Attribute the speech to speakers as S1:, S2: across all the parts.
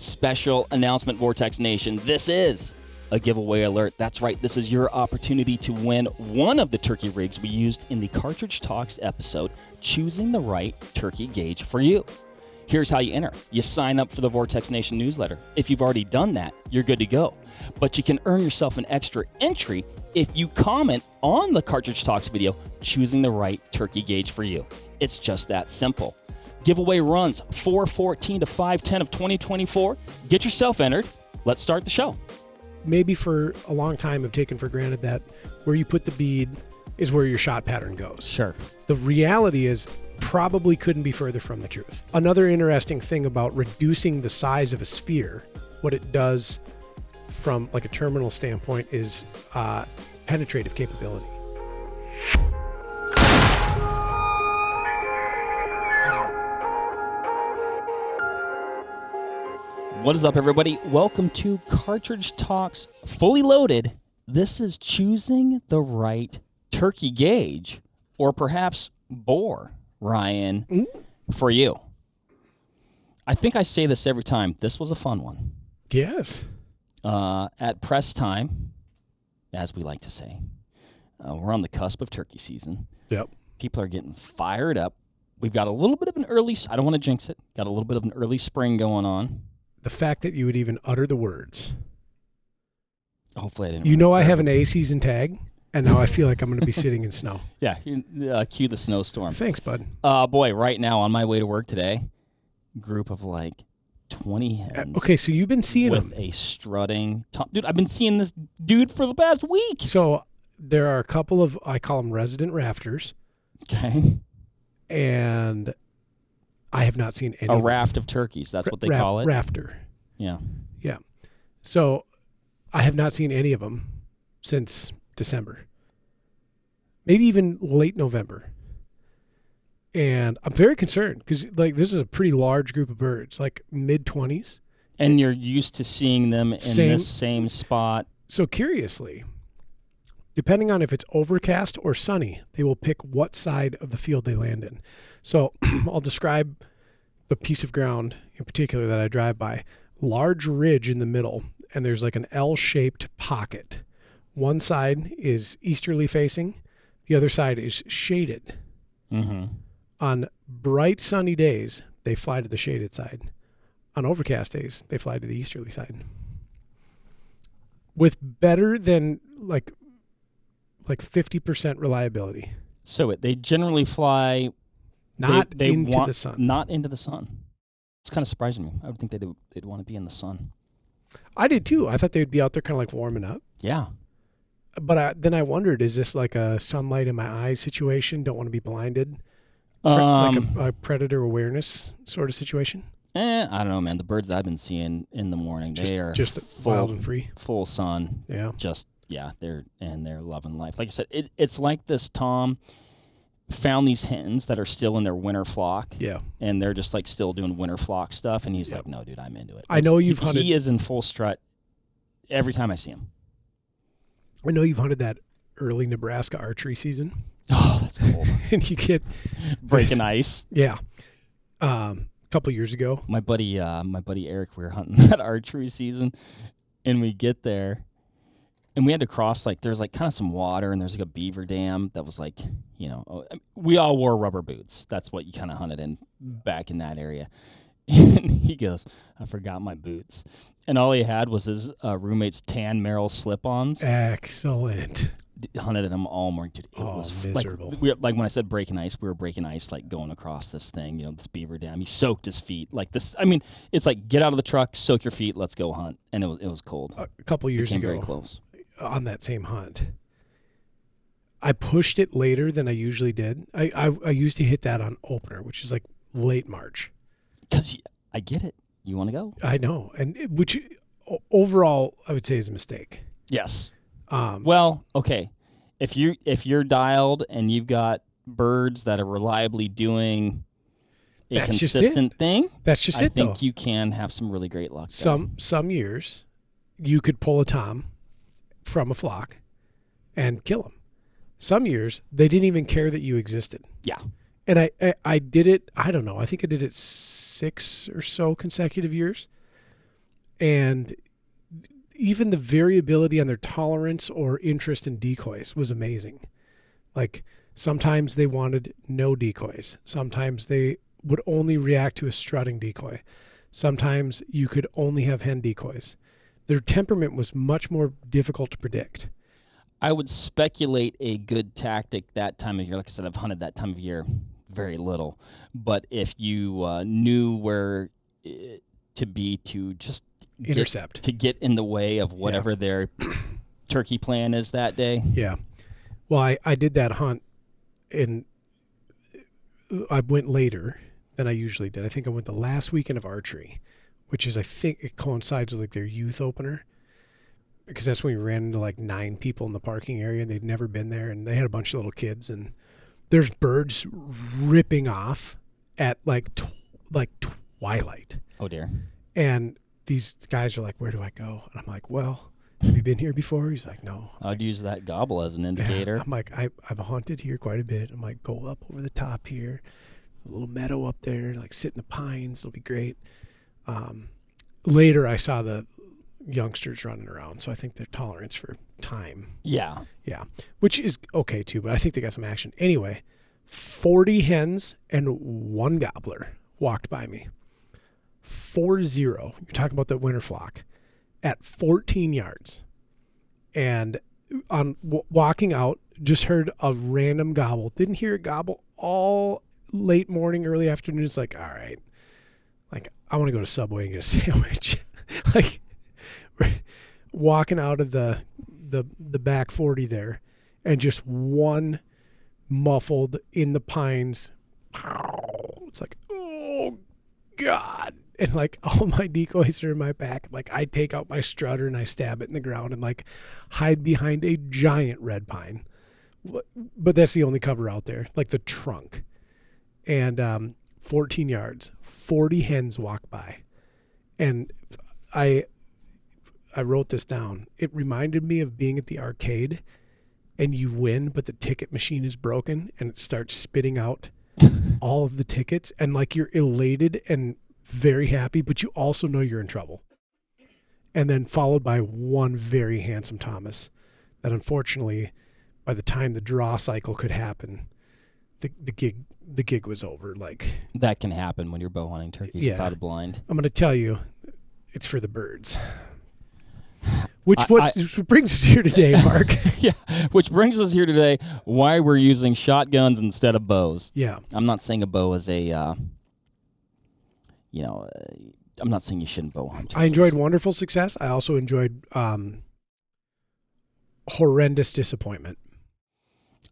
S1: Special announcement, Vortex Nation. This is a giveaway alert. That's right. This is your opportunity to win one of the turkey rigs we used in the Cartridge Talks episode, choosing the right turkey gauge for you. Here's how you enter. You sign up for the Vortex Nation newsletter. If you've already done that, you're good to go. But you can earn yourself an extra entry if you comment on the Cartridge Talks video, choosing the right turkey gauge for you. It's just that simple. Giveaway runs 4/14 to 5/10 of 2024. Get yourself entered. Let's start the show.
S2: Maybe for a long time I've taken for granted that where you put the bead is where your shot pattern goes.
S1: Sure.
S2: The reality is probably couldn't be further from the truth. Another interesting thing about reducing the size of a sphere, what it does from like a terminal standpoint is penetrative capability.
S1: What is up, everybody? Welcome to Cartridge Talks Fully Loaded. This is choosing the right turkey gauge, or perhaps bore, Ryan, for you. I think I say this every time. This was a fun one.
S2: Yes.
S1: At press time, as we like to say, we're on the cusp of turkey season.
S2: Yep.
S1: People are getting fired up. We've got a little bit of an early, I don't want to jinx it, got a little bit of an early spring going on.
S2: The fact that you would even utter the words.
S1: Hopefully I didn't.
S2: You know I have an A season tag, and now I feel like I'm going to be sitting in snow.
S1: Yeah, cue the snowstorm.
S2: Thanks, bud.
S1: Boy, right now on my way to work today, group of like 20 hens.
S2: Okay, so you've been seeing
S1: with
S2: them.
S1: a strutting top. Dude, I've been seeing this dude for the past week.
S2: So there are a couple of, I call them resident rafters.
S1: Okay.
S2: And I have not seen any.
S1: A raft of turkeys. That's what they call it.
S2: Rafter.
S1: Yeah.
S2: Yeah. So I have not seen any of them since December. Maybe even late November. And I'm very concerned because like this is a pretty large group of birds, like mid-20s.
S1: And you're used to seeing them in this same spot.
S2: So curiously, depending on if it's overcast or sunny, they will pick what side of the field they land in. So I'll describe the piece of ground in particular that I drive by. Large ridge in the middle, and there's like an L-shaped pocket. One side is easterly facing. The other side is shaded.
S1: Mm-hmm.
S2: On bright sunny days, they fly to the shaded side. On overcast days, they fly to the easterly side. With better than like 50% reliability.
S1: So they generally fly
S2: into the sun.
S1: Not into the sun. It's kind of surprising me. I would think they'd want to be in the sun.
S2: I did too. I thought they would be out there kind of like warming up.
S1: Yeah.
S2: But then I wondered, is this like a sunlight in my eyes situation? Don't want to be blinded? Like a predator awareness sort of situation?
S1: I don't know, man. The birds I've been seeing in the morning, they are
S2: just wild and free.
S1: Full sun.
S2: Yeah.
S1: They're loving life. Like I said, it's like this Tom found these hens that are still in their winter flock.
S2: Yeah.
S1: And they're just like still doing winter flock stuff. And he's like, no, dude, I'm into it.
S2: I know you've hunted.
S1: He is in full strut every time I see him.
S2: I know you've hunted that early Nebraska archery season.
S1: Oh, that's cool.
S2: And you get
S1: breaking ice.
S2: Yeah. A couple years ago.
S1: My buddy Eric, we were hunting that archery season, and we get there. And we had to cross, like, there's, like, kind of some water, and there's, like, a beaver dam that was, like, we all wore rubber boots. That's what you kind of hunted in back in that area. And he goes, I forgot my boots. And all he had was his roommate's tan Merrill slip-ons.
S2: Excellent.
S1: Hunted them all morning. Dude, it was miserable. Like when I said breaking ice, we were breaking ice, like, going across this thing, this beaver dam. He soaked his feet. Like this, I mean, it's like, get out of the truck, soak your feet, let's go hunt. And it was cold.
S2: A couple years ago.
S1: Very close.
S2: On that same hunt, I pushed it later than I usually did. I used to hit that on opener, which is like late March.
S1: Because I get it. You want to go?
S2: I know. And which overall I would say is a mistake.
S1: Yes. Well, okay. If you're dialed and you've got birds that are reliably doing a consistent thing,
S2: that's just
S1: I think you can have some really great luck.
S2: Some years you could pull a tom from a flock and kill them. Some years they didn't even care that you existed.
S1: Yeah.
S2: And I did it, I don't know, I think I did it 6 or so consecutive years. And even the variability on their tolerance or interest in decoys was amazing. Like sometimes they wanted no decoys. Sometimes they would only react to a strutting decoy. Sometimes you could only have hen decoys. Their temperament was much more difficult to predict.
S1: I would speculate a good tactic that time of year. Like I said, I've hunted that time of year very little. But if you knew where to be to just
S2: intercept,
S1: to get in the way of whatever their turkey plan is that day.
S2: Yeah. Well, I did that hunt, and I went later than I usually did. I think I went the last weekend of archery, which is, I think it coincides with like their youth opener, because that's when we ran into like 9 people in the parking area, and they'd never been there, and they had a bunch of little kids, and there's birds ripping off at like twilight.
S1: Oh dear.
S2: And these guys are like, "Where do I go?" And I'm like, "Well, have you been here before?" He's like, "No."
S1: I'd use that gobble as an indicator.
S2: I'm like, I've hunted here quite a bit. I'm like, go up over the top here, a little meadow up there, like sit in the pines. It'll be great. Later, I saw the youngsters running around, so I think their tolerance for time.
S1: Yeah.
S2: Yeah, which is okay too, but I think they got some action. Anyway, 40 hens and 1 gobbler walked by me. 4-0. You're talking about the winter flock at 14 yards. And on walking out, just heard a random gobble. Didn't hear a gobble all late morning, early afternoon. It's like, all right, like I want to go to Subway and get a sandwich. Like walking out of the back 40 there, and just one muffled in the pines. It's like, oh God. And like all my decoys are in my pack. Like I take out my strutter and I stab it in the ground and like hide behind a giant red pine. But that's the only cover out there, like the trunk. And 14 yards, 40 hens walk by. And I wrote this down. It reminded me of being at the arcade and you win, but the ticket machine is broken and it starts spitting out all of the tickets, and like you're elated and very happy, but you also know you're in trouble. And then followed by one very handsome Thomas that unfortunately, by the time the draw cycle could happen, the gig was over. Like
S1: that can happen when you're bow hunting turkeys without a blind.
S2: I'm going to tell you, it's for the birds. Which brings us here today, Mark.
S1: Yeah, which brings us here today, why we're using shotguns instead of bows.
S2: Yeah.
S1: I'm not saying a bow is a, I'm not saying you shouldn't bow hunt turkeys.
S2: I enjoyed wonderful success. I also enjoyed horrendous disappointment.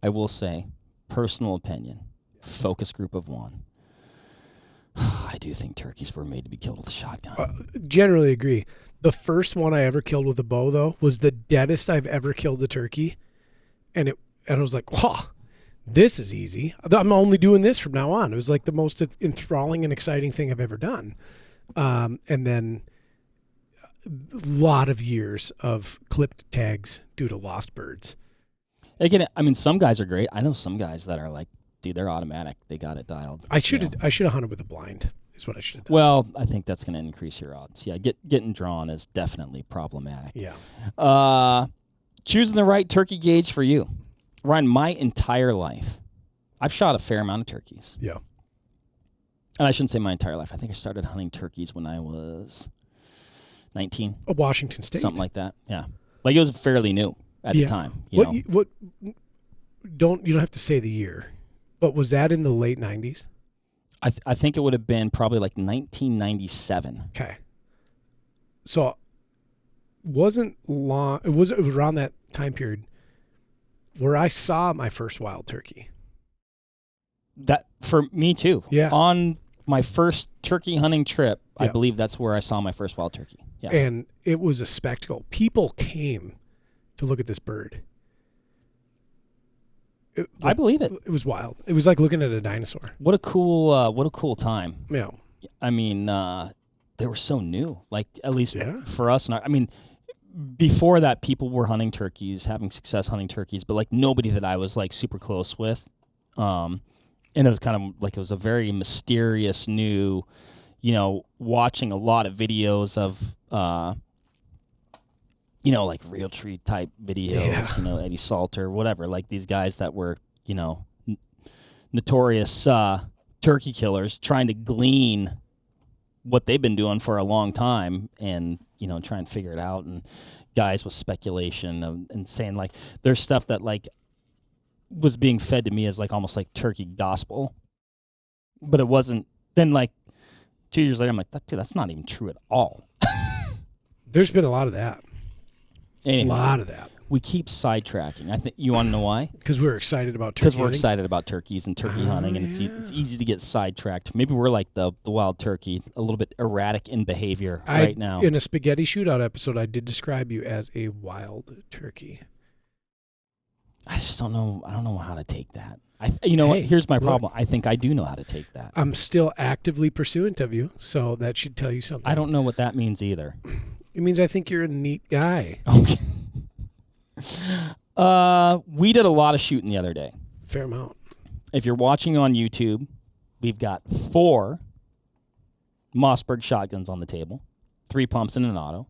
S1: I will say, personal opinion, focus group of 1. I do think turkeys were made to be killed with a shotgun.
S2: Generally agree. The first one I ever killed with a bow, though, was the deadest I've ever killed a turkey. And I was like, wow, this is easy. I'm only doing this from now on. It was like the most enthralling and exciting thing I've ever done. And then a lot of years of clipped tags due to lost birds.
S1: Again, I mean, some guys are great. I know some guys that are like, dude, they're automatic. They got it dialed.
S2: I should have hunted with a blind. Is what I should have done.
S1: Well, I think that's going to increase your odds. Yeah, getting drawn is definitely problematic.
S2: Yeah.
S1: Choosing the right turkey gauge for you. Ryan, my entire life, I've shot a fair amount of turkeys.
S2: Yeah.
S1: And I shouldn't say my entire life. I think I started hunting turkeys when I was 19.
S2: Washington State.
S1: Something like that. Yeah. Like it was fairly new at the time. You
S2: don't have to say the year, but was that in the late 90s?
S1: I think it would have been probably like 1997.
S2: Okay. So wasn't long. It was around that time period where I saw my first wild turkey.
S1: That for me too.
S2: Yeah.
S1: On my first turkey hunting trip, I believe that's where I saw my first wild turkey. Yeah.
S2: And it was a spectacle. People came to look at this bird.
S1: I believe it.
S2: It was wild. It was like looking at a dinosaur.
S1: What a cool time.
S2: Yeah.
S1: I mean, they were so new. Like at least for us. And I mean, before that, people were hunting turkeys, having success hunting turkeys, but like nobody that I was like super close with. And it was kind of like it was a very mysterious new, watching a lot of videos of like Real Tree type videos, Eddie Salter, whatever, like these guys that were, notorious turkey killers trying to glean what they've been doing for a long time and, try and figure it out. And guys with speculation and saying, like, there's stuff that, like, was being fed to me as, like, almost like turkey gospel. But it wasn't. Then, like, 2 years later, I'm like, dude, that's not even true at all.
S2: There's been a lot of that.
S1: Anyway,
S2: a lot of that.
S1: We keep sidetracking. I think you want to know why?
S2: Because we're excited about turkey.
S1: Because we're excited about turkeys and turkey hunting, and it's easy to get sidetracked. Maybe we're like the wild turkey, a little bit erratic in behavior right now.
S2: In a spaghetti shootout episode, I did describe you as a wild turkey.
S1: I just don't know. I don't know how to take that. What? Here's my problem. I think I do know how to take that.
S2: I'm still actively pursuant of you, so that should tell you something.
S1: I don't know what that means either.
S2: It means I think you're a neat guy.
S1: Okay. We did a lot of shooting the other day.
S2: Fair amount.
S1: If you're watching on YouTube, we've got 4 Mossberg shotguns on the table, 3 pumps and an auto,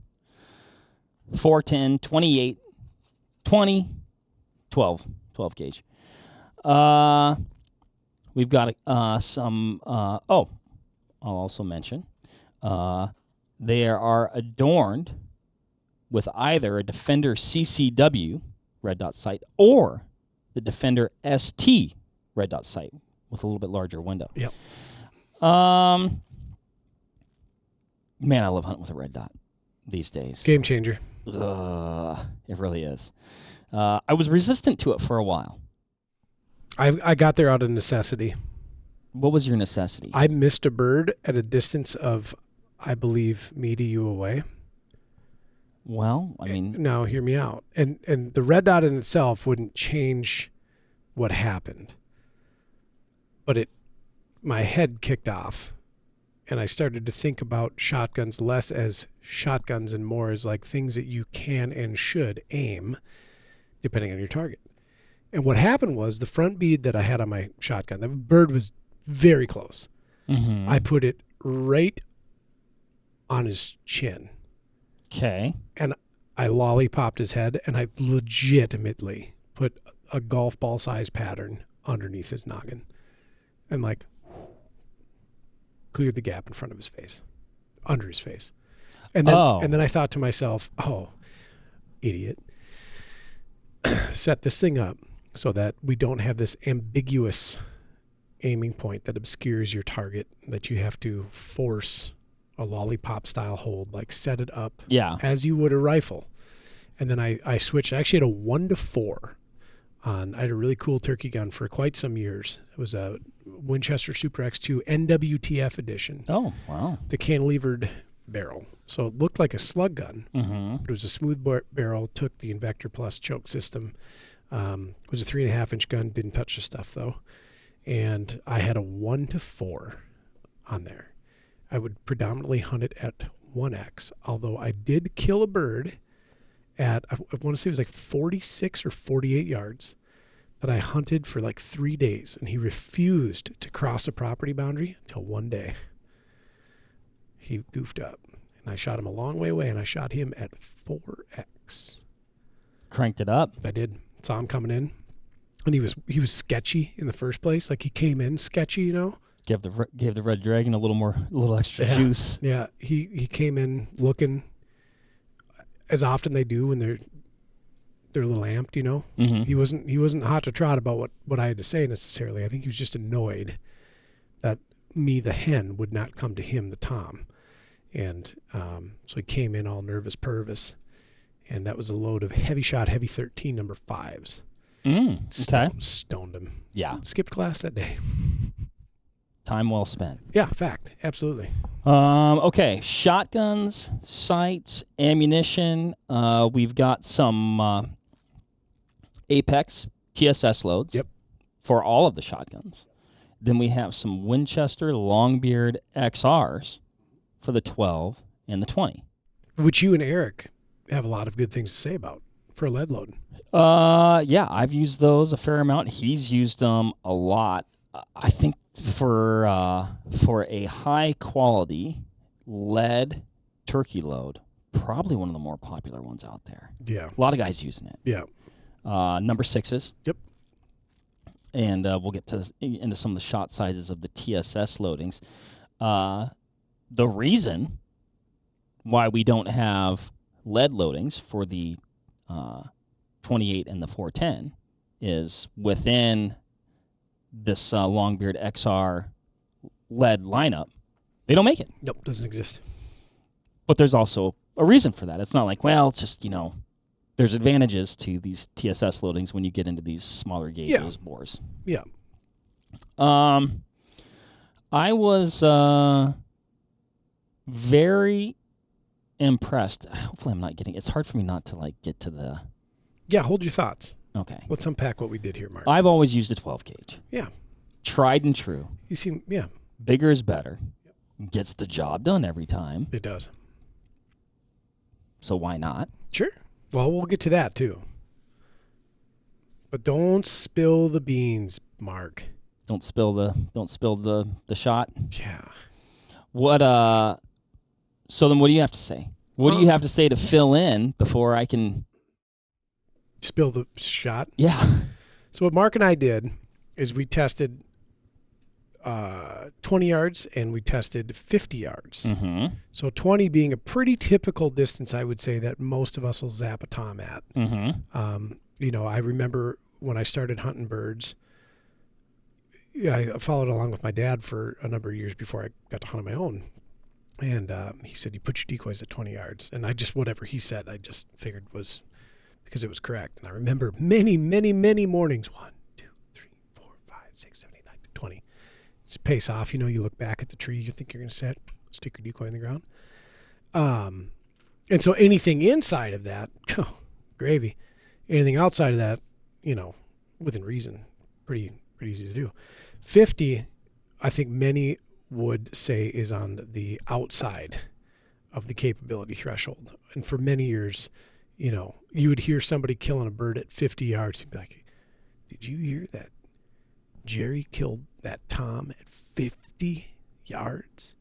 S1: 410, 28, 20, 12 gauge. We've got some. I'll also mention they are adorned with either a Defender CCW red dot sight or the Defender ST red dot sight with a little bit larger window.
S2: Yep.
S1: Man, I love hunting with a red dot these days.
S2: Game changer.
S1: It really is. I was resistant to it for a while.
S2: I got there out of necessity.
S1: What was your necessity?
S2: I missed a bird at a distance of, I believe, me to you away.
S1: Well, I mean...
S2: Now, hear me out. And the red dot in itself wouldn't change what happened. But my head kicked off, and I started to think about shotguns less as shotguns and more as like things that you can and should aim, depending on your target. And what happened was the front bead that I had on my shotgun, the bird was very close.
S1: Mm-hmm.
S2: I put it right on his chin.
S1: Okay.
S2: And I lollipopped his head, and I legitimately put a golf ball size pattern underneath his noggin. And like cleared the gap in front of his face, under his face. And then I thought to myself, oh, idiot. Set this thing up so that we don't have this ambiguous aiming point that obscures your target, that you have to force a lollipop style hold, like set it up as you would a rifle. And then I switched. I actually had a 1-4 on. I had a really cool turkey gun for quite some years. It was a Winchester Super X2 NWTF edition.
S1: Oh, wow.
S2: The cantilevered barrel. So it looked like a slug gun.
S1: Mm-hmm.
S2: But it was a smooth barrel, took the Invector Plus choke system. It was a 3.5-inch gun, didn't touch the stuff though. And I had a 1-4 on there. I would predominantly hunt it at 1X, although I did kill a bird at, I want to say it was like 46 or 48 yards that I hunted for like 3 days, and he refused to cross a property boundary until one day. He goofed up, and I shot him a long way away, and I shot him at 4X.
S1: Cranked it up.
S2: I did. Saw him coming in, and he was sketchy in the first place. Like he came in sketchy, you know.
S1: Gave the Red Dragon a little extra juice.
S2: Yeah, he came in looking, as often they do when they're a little amped, you know.
S1: Mm-hmm.
S2: He wasn't hot to trot about what I had to say necessarily. I think he was just annoyed that me, the hen, would not come to him, the tom, and so he came in all nervous pervis, and that was a load of heavy 13 number 5s.
S1: Okay.
S2: Stoned him.
S1: Yeah.
S2: Skipped class that day.
S1: Time well spent.
S2: Yeah, fact. Absolutely.
S1: Okay, shotguns, sights, ammunition. We've got some Apex TSS loads for all of the shotguns. Then we have some Winchester Longbeard XRs for the 12 and the 20. Which
S2: you and Eric have a lot of good things to say about for a lead load.
S1: Yeah, I've used those a fair amount. He's used them a lot. I think for a high quality lead turkey load, probably one of the more popular ones out there.
S2: Yeah.
S1: A lot of guys using it.
S2: Yeah.
S1: Number 6s.
S2: Yep.
S1: And we'll get into some of the shot sizes of the TSS loadings. The reason why we don't have lead loadings for the 28 and the 410 is within this Longbeard XR lead lineup, they don't make it.
S2: Nope, doesn't exist.
S1: But there's also a reason for that. It's not like, well, it's just, there's advantages to these TSS loadings when you get into these smaller gauges bores.
S2: Yeah.
S1: I was very impressed. Hopefully I'm not it's hard for me not to get to the...
S2: Yeah, hold your thoughts.
S1: Okay.
S2: Let's unpack what we did here, Mark.
S1: I've always used a 12 gauge.
S2: Yeah.
S1: Tried and true.
S2: You seem,
S1: Bigger is better. Gets the job done every time.
S2: It does.
S1: So why not?
S2: Sure. Well, we'll get to that too. But don't spill the beans, Mark.
S1: Don't spill the shot.
S2: Yeah.
S1: What so then what do you have to say? What do you have to say to fill in before I can
S2: spill the shot?
S1: Yeah.
S2: So what Mark and I did is we tested 20 yards and we tested 50 yards.
S1: Mm-hmm.
S2: So 20 being a pretty typical distance, I would say, that most of us will zap a tom at.
S1: Mm-hmm.
S2: I remember when I started hunting birds, I followed along with my dad for a number of years before I got to hunt on my own. And he said, you put your decoys at 20 yards. And I just, whatever he said, I just figured was because it was correct. And I remember many, many, many mornings, 1, 2, 3, 4, 5, 6, 7, 8, 9, 20. Just pace off. You look back at the tree, you think you're going to stick your decoy in the ground. And so anything inside of that, gravy. Anything outside of that, within reason, pretty easy to do. 50, I think many would say is on the outside of the capability threshold. And for many years, you would hear somebody killing a bird at 50 yards and be like, did you hear that Jerry killed that tom at 50 yards?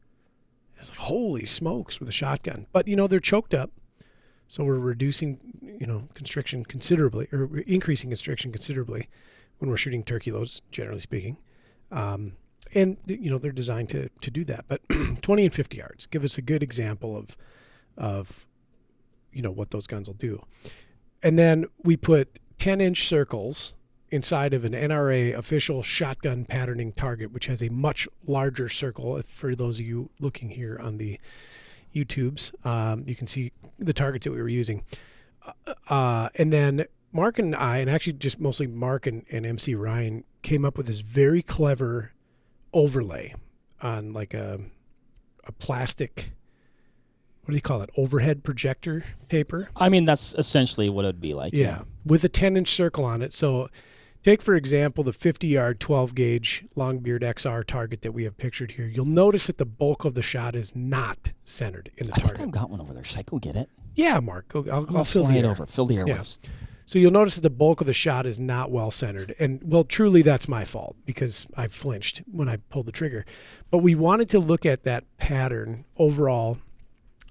S2: And it's like, holy smokes, with a shotgun. But, they're choked up. So we're reducing, constriction considerably, or increasing constriction considerably when we're shooting turkey loads, generally speaking. And, they're designed to do that. But 20 and 50 yards give us a good example of what those guns will do. And then we put 10-inch circles inside of an NRA official shotgun patterning target, which has a much larger circle. For those of you looking here on the YouTubes, you can see the targets that we were using. And then Mark and I, and actually just mostly Mark and MC Ryan, came up with this very clever overlay on like a plastic, what do you call it, overhead projector paper?
S1: I mean, that's essentially what it would be like.
S2: Yeah, with a 10-inch circle on it. So take, for example, the 50-yard 12-gauge Longbeard XR target that we have pictured here. You'll notice that the bulk of the shot is not centered in the target.
S1: I think I've got one over there. Should I go get it?
S2: Yeah, Mark. I'll fill the air.
S1: Fill the airwaves.
S2: Yeah. So you'll notice that the bulk of the shot is not well centered. And, well, truly that's my fault because I flinched when I pulled the trigger. But we wanted to look at that pattern overall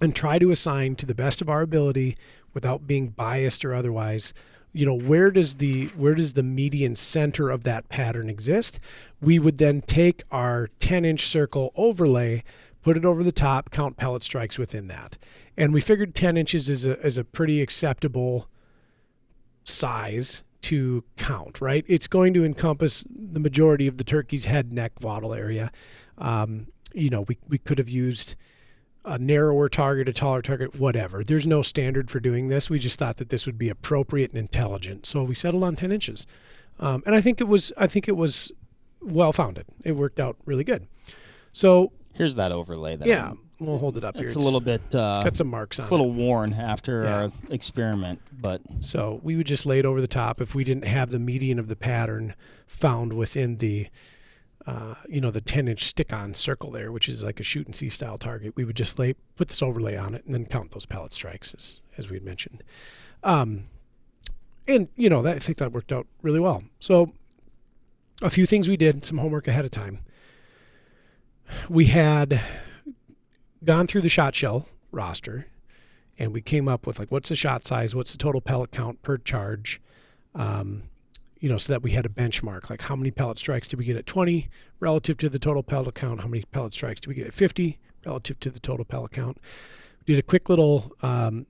S2: and try to assign, to the best of our ability, without being biased or otherwise, where does the median center of that pattern exist? We would then take our 10-inch circle overlay, put it over the top, count pellet strikes within that. And we figured 10 inches is a pretty acceptable size to count, right? It's going to encompass the majority of the turkey's head, neck, wattle area. We could have used a narrower target, a taller target, whatever. There's no standard for doing this. We just thought that this would be appropriate and intelligent. So we settled on 10 inches. And I think it was well-founded. It worked out really good. So
S1: here's that overlay.
S2: We'll hold it up here.
S1: It's a little bit...
S2: it's got some marks on it.
S1: It's a little worn after our experiment, but...
S2: So we would just lay it over the top if we didn't have the median of the pattern found within the... the 10-inch stick-on circle there, which is like a shoot and see style target. We would just put this overlay on it and then count those pellet strikes, as we had mentioned. I think that worked out really well. So a few things we did, some homework ahead of time. We had gone through the shot shell roster And we came up with like, what's the shot size? What's the total pellet count per charge? So that we had a benchmark, like how many pellet strikes did we get at 20 relative to the total pellet count? How many pellet strikes did we get at 50 relative to the total pellet count? We did a quick little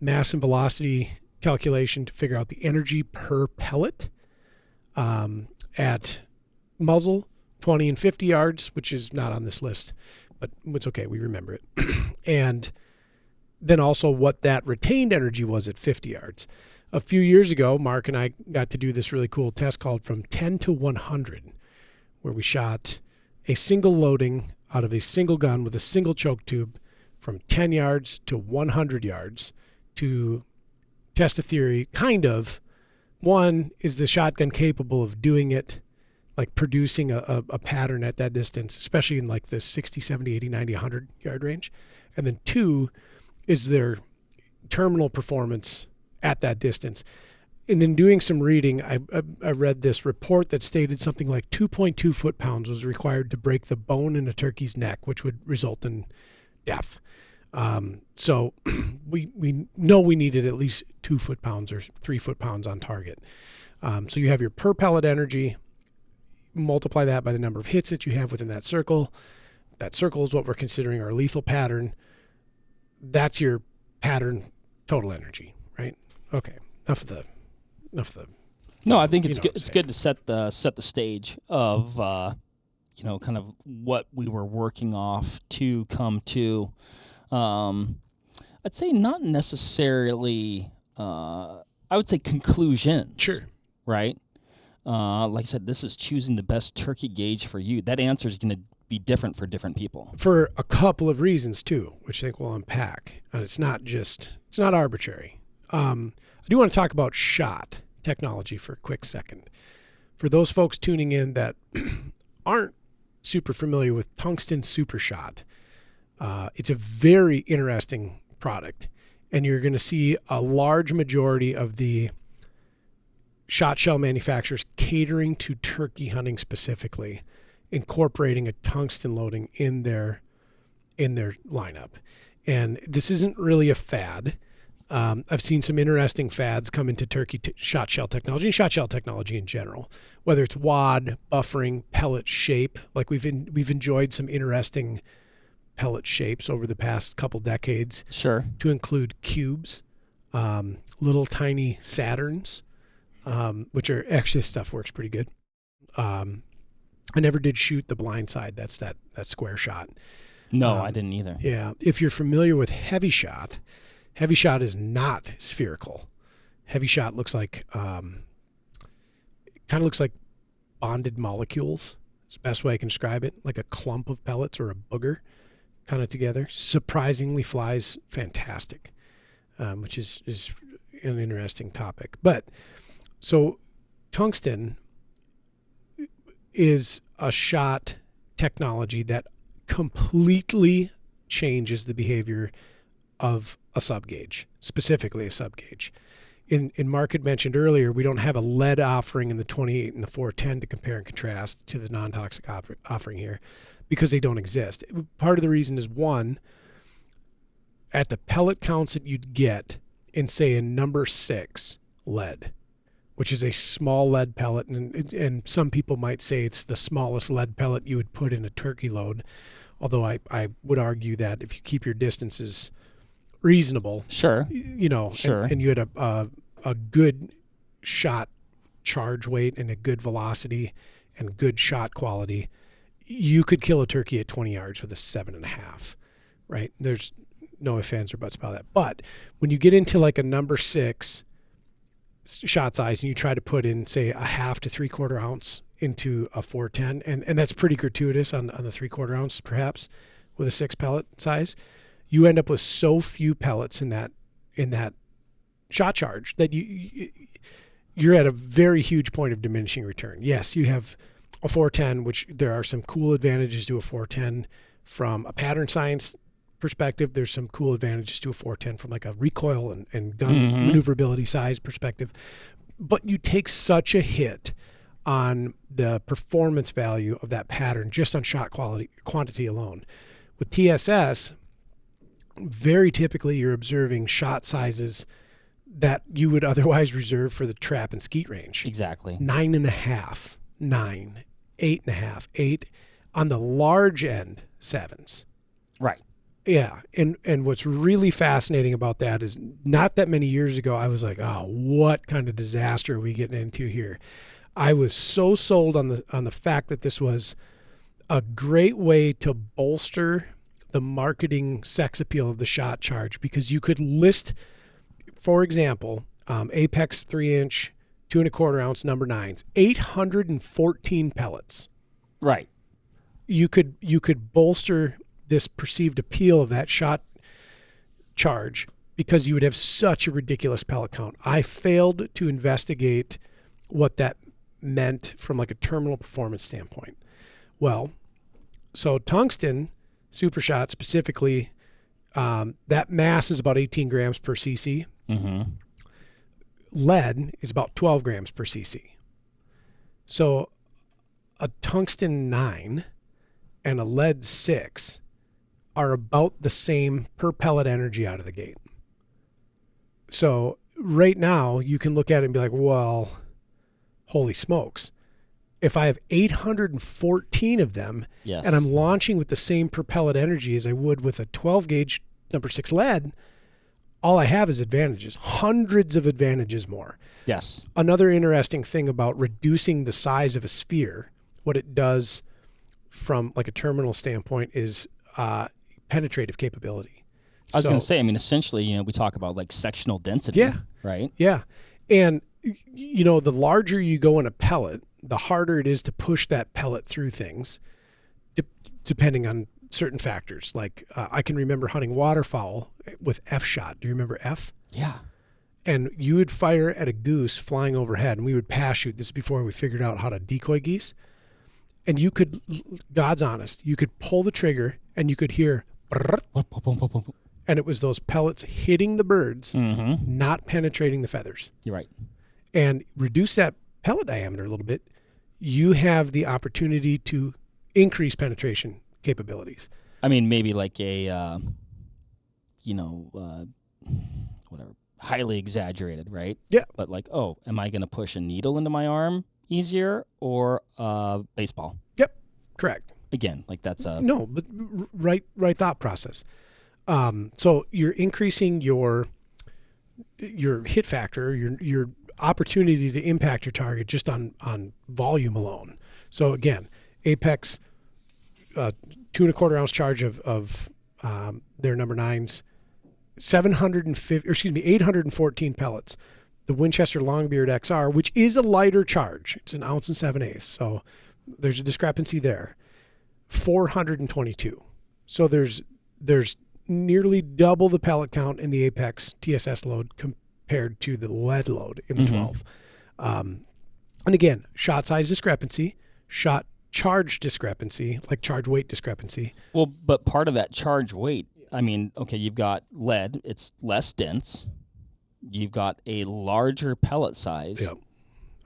S2: mass and velocity calculation to figure out the energy per pellet at muzzle, 20 and 50 yards, which is not on this list, but it's okay. We remember it. And then also what that retained energy was at 50 yards. A few years ago, Mark and I got to do this really cool test called From 10 to 100, where we shot a single loading out of a single gun with a single choke tube from 10 yards to 100 yards to test a theory, kind of. One, is the shotgun capable of doing it, like producing a pattern at that distance, especially in like the 60, 70, 80, 90, 100 yard range? And then two, is their terminal performance at that distance? And in doing some reading, I read this report that stated something like 2.2 foot-pounds was required to break the bone in a turkey's neck, which would result in death. So we know we needed at least 2 foot-pounds or 3 foot-pounds on target. So you have your per pellet energy, multiply that by the number of hits that you have within that circle. That circle is what we're considering our lethal pattern. That's your pattern total energy, right? Okay, enough of the.
S1: No, I think it's good. It's good to set the stage of kind of what we were working off to come to. I'd say not necessarily. I would say conclusions.
S2: Sure.
S1: Right. Like I said, this is choosing the best turkey gauge for you. That answer is going to be different for different people.
S2: For a couple of reasons too, which I think we'll unpack. And it's not arbitrary. I do want to talk about shot technology for a quick second. For those folks tuning in that aren't super familiar with tungsten super shot, it's a very interesting product. And you're going to see a large majority of the shot shell manufacturers catering to turkey hunting specifically, incorporating a tungsten loading in their lineup. And this isn't really a fad. I've seen some interesting fads come into turkey shot shell technology and shot shell technology in general, whether it's wad, buffering, pellet shape. Like we've enjoyed some interesting pellet shapes over the past couple decades.
S1: Sure.
S2: To include cubes, little tiny Saturns, which are actually, this stuff works pretty good. I never did shoot the blind side. That's that square shot.
S1: No, I didn't either.
S2: Yeah. If you're familiar with heavy shot is not spherical. Heavy shot looks like, kind of looks like bonded molecules. It's the best way I can describe it. Like a clump of pellets or a booger kind of together. Surprisingly flies fantastic, which is an interesting topic. But so tungsten is a shot technology that completely changes the behavior of a subgauge, specifically a subgauge. In Mark had mentioned earlier, we don't have a lead offering in the 28 and the 410 to compare and contrast to the non-toxic offering here because they don't exist. Part of the reason is, one, at the pellet counts that you'd get in, say, a number 6 lead, which is a small lead pellet, and some people might say it's the smallest lead pellet you would put in a turkey load, although I would argue that if you keep your distances reasonable,
S1: sure, sure,
S2: and you had a good shot charge weight and a good velocity and good shot quality, you could kill a turkey at 20 yards with a 7.5, right? There's no ifs, ands, or buts about that. But when you get into like a number 6 shot size and you try to put in, say, a 1/2 to 3/4 ounce into a 410, and that's pretty gratuitous on the 3/4 ounce perhaps with a 6 pellet size, you end up with so few pellets in that shot charge that you're at a very huge point of diminishing return. Yes, you have a 410, which there are some cool advantages to a 410 from a pattern science perspective. There's some cool advantages to a 410 from like a recoil and gun maneuverability size perspective. But you take such a hit on the performance value of that pattern just on shot quantity alone. With TSS, very typically you're observing shot sizes that you would otherwise reserve for the trap and skeet range.
S1: Exactly.
S2: 9.5, 9, 8.5, 8. On the large end, 7s.
S1: Right.
S2: Yeah, and what's really fascinating about that is not that many years ago, I was like, oh, what kind of disaster are we getting into here? I was so sold on the fact that this was a great way to bolster the marketing sex appeal of the shot charge, because you could list, for example, Apex 3-inch, 2 1/4 ounce number 9s, 814 pellets.
S1: Right.
S2: You could bolster this perceived appeal of that shot charge because you would have such a ridiculous pellet count. I failed to investigate what that meant from like a terminal performance standpoint. Well, so tungsten super shot specifically, that mass is about 18 grams per cc.
S1: Mm-hmm.
S2: Lead is about 12 grams per cc. So a tungsten 9 and a lead 6 are about the same per pellet energy out of the gate. So right now you can look at it and be like, well, holy smokes. If I have 814 of them,
S1: yes,
S2: and I'm launching with the same per pellet energy as I would with a 12 gauge number 6 lead, all I have is advantages, hundreds of advantages more.
S1: Yes.
S2: Another interesting thing about reducing the size of a sphere, what it does from like a terminal standpoint is penetrative capability.
S1: I was going to say, I mean, essentially, we talk about like sectional density.
S2: Yeah.
S1: Right.
S2: Yeah. And, the larger you go in a pellet, the harder it is to push that pellet through things, depending on certain factors. Like I can remember hunting waterfowl with F shot. Do you remember F?
S1: Yeah.
S2: And you would fire at a goose flying overhead, and we would pass shoot. This is before we figured out how to decoy geese. And you could, God's honest, you could pull the trigger and you could hear, and it was those pellets hitting the birds,
S1: mm-hmm.
S2: not penetrating the feathers.
S1: You're right.
S2: And reduce that pellet diameter a little bit, you have the opportunity to increase penetration capabilities.
S1: I mean, maybe like a, whatever, highly exaggerated, right?
S2: Yeah.
S1: But like, oh, am I going to push a needle into my arm easier or a baseball?
S2: Yep, correct.
S1: Again, like that's a...
S2: No, but right thought process. So you're increasing your hit factor, your opportunity to impact your target just on volume alone. So again, Apex, 2 1/4 ounce charge of their number 9s, 814 pellets. The Winchester Longbeard XR, which is a lighter charge, it's 1 ounce and 7/8. So there's a discrepancy there. 422. So there's nearly double the pellet count in the Apex TSS load compared to the lead load in the
S1: mm-hmm.
S2: 12. And again, shot size discrepancy, shot charge discrepancy, like charge weight discrepancy.
S1: Well, but part of that charge weight, I mean, okay, you've got lead, it's less dense. You've got a larger pellet size.
S2: Yep.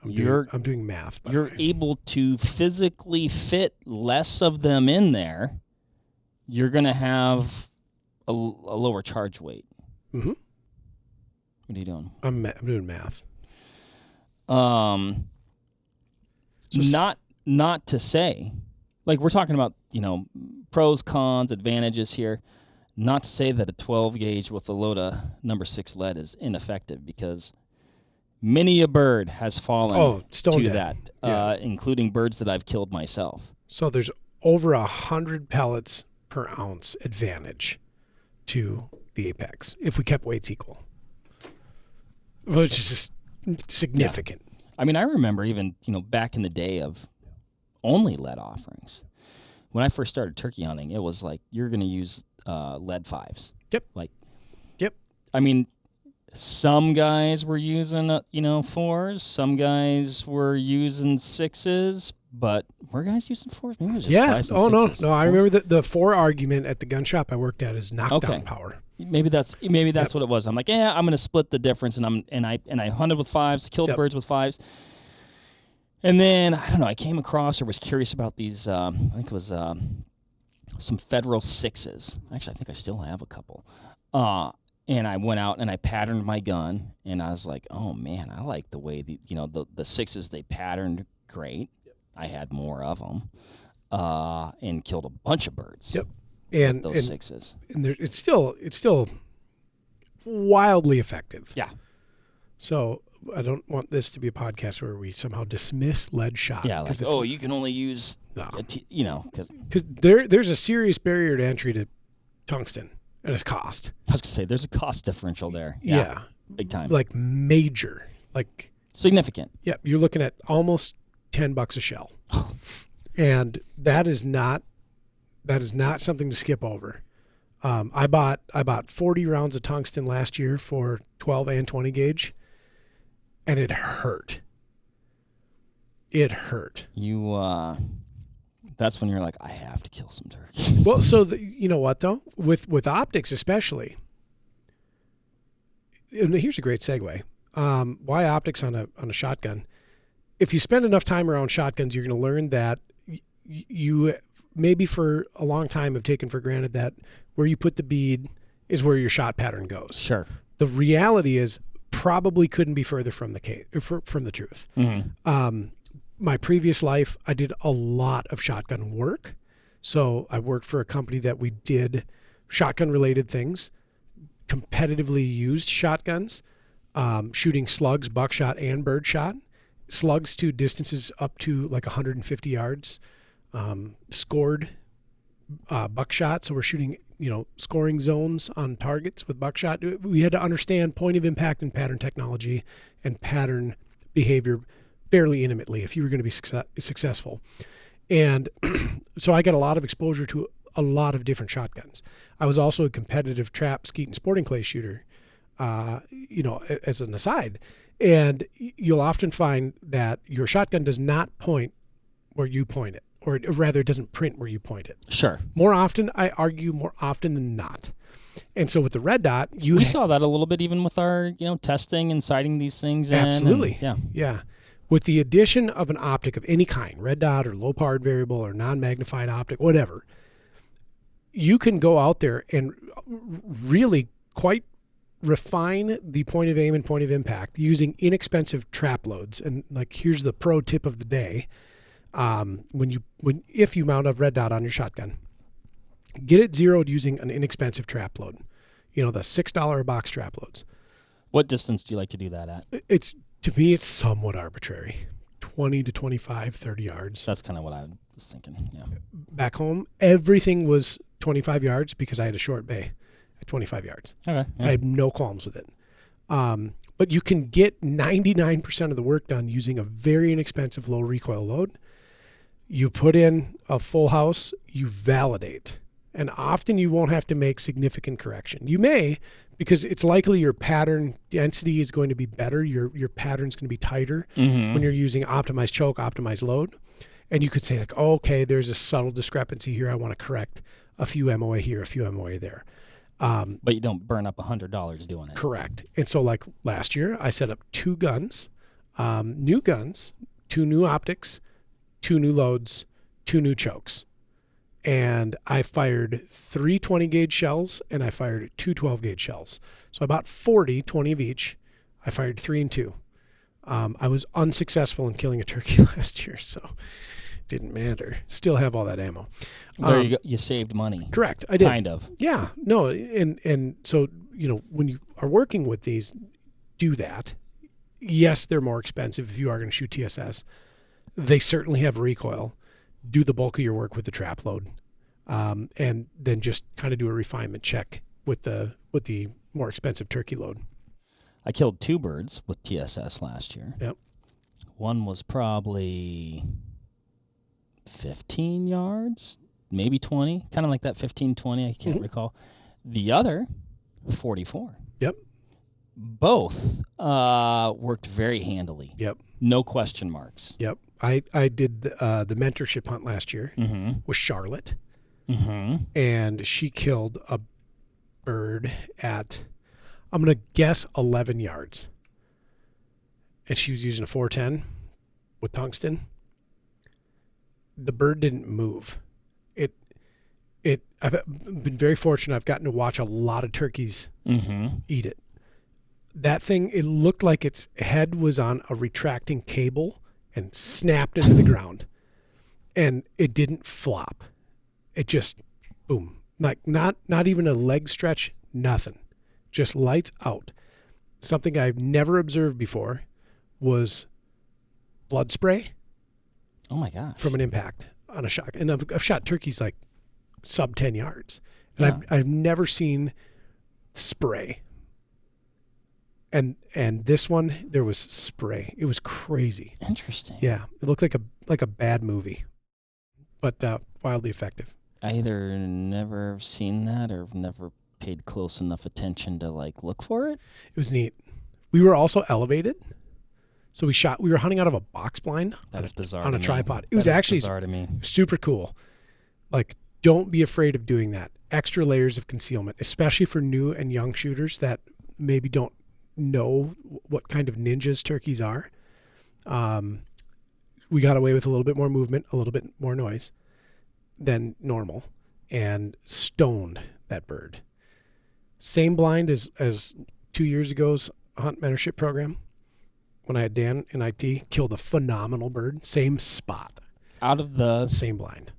S2: I'm doing math.
S1: You're able to physically fit less of them in there. You're going to have a lower charge weight.
S2: Mm-hmm.
S1: What are you doing?
S2: I'm doing math.
S1: Not to say, like we're talking about, pros, cons, advantages here. Not to say that a 12 gauge with a load of number 6 lead is ineffective, because many a bird has fallen to
S2: dead.
S1: that, including birds that I've killed myself.
S2: So there's over 100 pellets per ounce advantage to the Apex if we kept weights equal, which is just significant.
S1: Yeah. I mean, I remember even, back in the day of only lead offerings. When I first started turkey hunting, it was like you're going to use lead 5s.
S2: Yep. Yep.
S1: I mean, some guys were using 4s. Some guys were using 6s. But were guys using 4s? Maybe it was just 5s and 6s.
S2: No. I remember the 4 argument at the gun shop I worked at is knockdown power.
S1: Maybe that's what it was. I'm like, I'm going to split the difference, and I hunted with 5s, killed birds with 5s. And then I don't know. I came across or was curious about these. I think it was some Federal 6s. Actually, I think I still have a couple. And I went out and I patterned my gun, and I was like, oh man, I like the way the 6s, they patterned great. Yep. I had more of them, and killed a bunch of birds.
S2: Yep. And
S1: those 6s.
S2: And it's still wildly effective.
S1: Yeah.
S2: So I don't want this to be a podcast where we somehow dismiss lead shot.
S1: Yeah, like, you can only use, because
S2: there's a serious barrier to entry to tungsten, and it's cost.
S1: I was going to say, there's a cost differential there.
S2: Yeah.
S1: Big time.
S2: Like major. Like
S1: significant.
S2: Yeah, you're looking at almost $10 a shell. And that is not something to skip over. I bought 40 rounds of tungsten last year for 12 and 20 gauge, and it hurt. It hurt.
S1: That's when you're like, I have to kill some turkeys.
S2: Well, so you know what though, with optics especially. And here's a great segue. Why optics on a shotgun? If you spend enough time around shotguns, you're going to learn that you maybe for a long time have taken for granted that where you put the bead is where your shot pattern goes.
S1: Sure.
S2: The reality is probably couldn't be further from the truth.
S1: Mm-hmm.
S2: My previous life, I did a lot of shotgun work. So I worked for a company that we did shotgun-related things, competitively used shotguns, shooting slugs, buckshot, and birdshot. Slugs to distances up to like 150 yards. Scored buckshot, so we're shooting, scoring zones on targets with buckshot. We had to understand point of impact and pattern technology and pattern behavior fairly intimately if you were going to be successful. And so I got a lot of exposure to a lot of different shotguns. I was also a competitive trap, skeet, and sporting clay shooter, as an aside. And you'll often find that your shotgun does not point where you point it, or rather it doesn't print where you point it.
S1: Sure.
S2: More often than not. And so with the red dot,
S1: we saw that a little bit even with our, testing and sighting these things.
S2: Absolutely.
S1: Yeah.
S2: With the addition of an optic of any kind, red dot or low powered variable or non-magnified optic, whatever, you can go out there and really quite refine the point of aim and point of impact using inexpensive trap loads. And like, here's the pro tip of the day. If you mount a red dot on your shotgun, get it zeroed using an inexpensive trap load. The $6 a box trap loads.
S1: What distance do you like to do that at?
S2: To me, it's somewhat arbitrary. 20 to 25, 30 yards.
S1: That's kind of what I was thinking. Yeah.
S2: Back home, everything was 25 yards because I had a short bay at 25 yards.
S1: Okay. Yeah.
S2: I had no qualms with it. But you can get 99% of the work done using a very inexpensive low recoil load. You put in a full house, you validate. And often you won't have to make significant correction. You may, because it's likely your pattern density is going to be better. Your pattern's going to be tighter when you're using optimized choke, optimized load. And you could say like, oh, okay, there's a subtle discrepancy here. I want to correct a few MOA here, a few MOA there.
S1: But you don't burn up $100 doing it.
S2: Correct. And so like last year, I set up 2 guns, new guns, 2 new optics, 2 new loads, 2 new chokes. And I fired 3 20-gauge shells, and I fired 2 12-gauge shells. So I bought 40, 20 of each. I fired 3 and 2. I was unsuccessful in killing a turkey last year, so it didn't matter. Still have all that ammo.
S1: There you go. You saved money.
S2: Correct. I did.
S1: Kind of.
S2: Yeah. No. And so, when you are working with these, do that. Yes, they're more expensive if you are going to shoot TSS. They certainly have recoil. Do the bulk of your work with the trap load, and then just kind of do a refinement check with the more expensive turkey load.
S1: I killed 2 birds with TSS last year.
S2: Yep.
S1: One was probably 15 yards, maybe 20, kind of like that 15, 20, I can't recall. The other, 44.
S2: Yep.
S1: Both worked very handily.
S2: Yep.
S1: No question marks.
S2: Yep. I did the mentorship hunt last year with Charlotte, and she killed a bird at, I'm going to guess, 11 yards. And she was using a 410 with tungsten. The bird didn't move. I've been very fortunate. I've gotten to watch a lot of turkeys eat it. That thing, it looked like its head was on a retracting cable and snapped into the ground. And it didn't flop. It just, boom. Like not even a leg stretch, nothing. Just lights out. Something I've never observed before was blood spray.
S1: Oh my gosh.
S2: From an impact on a shot. And I've shot turkeys like sub 10 yards. And I've never seen spray. And this one, there was spray. It was crazy.
S1: Interesting.
S2: Yeah. It looked like a bad movie. But wildly effective.
S1: I either never seen that or never paid close enough attention to like look for it.
S2: It was neat. We were also elevated. So we were hunting out of a box blind.
S1: That's bizarre.
S2: On a tripod. It
S1: was
S2: actually
S1: bizarre to me.
S2: Super cool. Like, don't be afraid of doing that. Extra layers of concealment, especially for new and young shooters that maybe don't know what kind of ninjas turkeys are. We got away with a little bit more movement, a little bit more noise than normal, and stoned that bird. Same blind as 2 years ago's hunt mentorship program. When I had Dan in IT, killed a phenomenal bird. Same spot.
S1: Out of the
S2: same blind.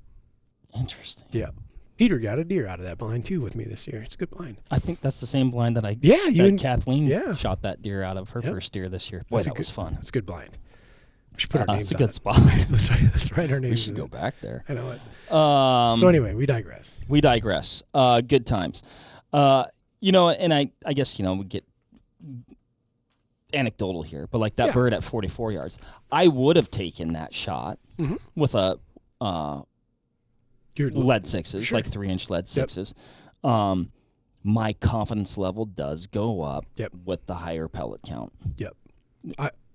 S1: Interesting.
S2: Yeah. Peter got a deer out of that blind too with me this year. It's a good blind.
S1: I think that's the same blind that Kathleen shot that deer out of her first deer this year. Boy, that was fun.
S2: It's a good blind. We should put our names
S1: on it. It's a good spot.
S2: Let's write our names.
S1: We should go back there.
S2: I know it. So anyway, we digress.
S1: Good times. And I guess, we get anecdotal here, but like that bird at 44 yards, I would have taken that shot with a lead sixes, like 3-inch lead sixes. My confidence level does go up with the higher pellet count.
S2: Yep.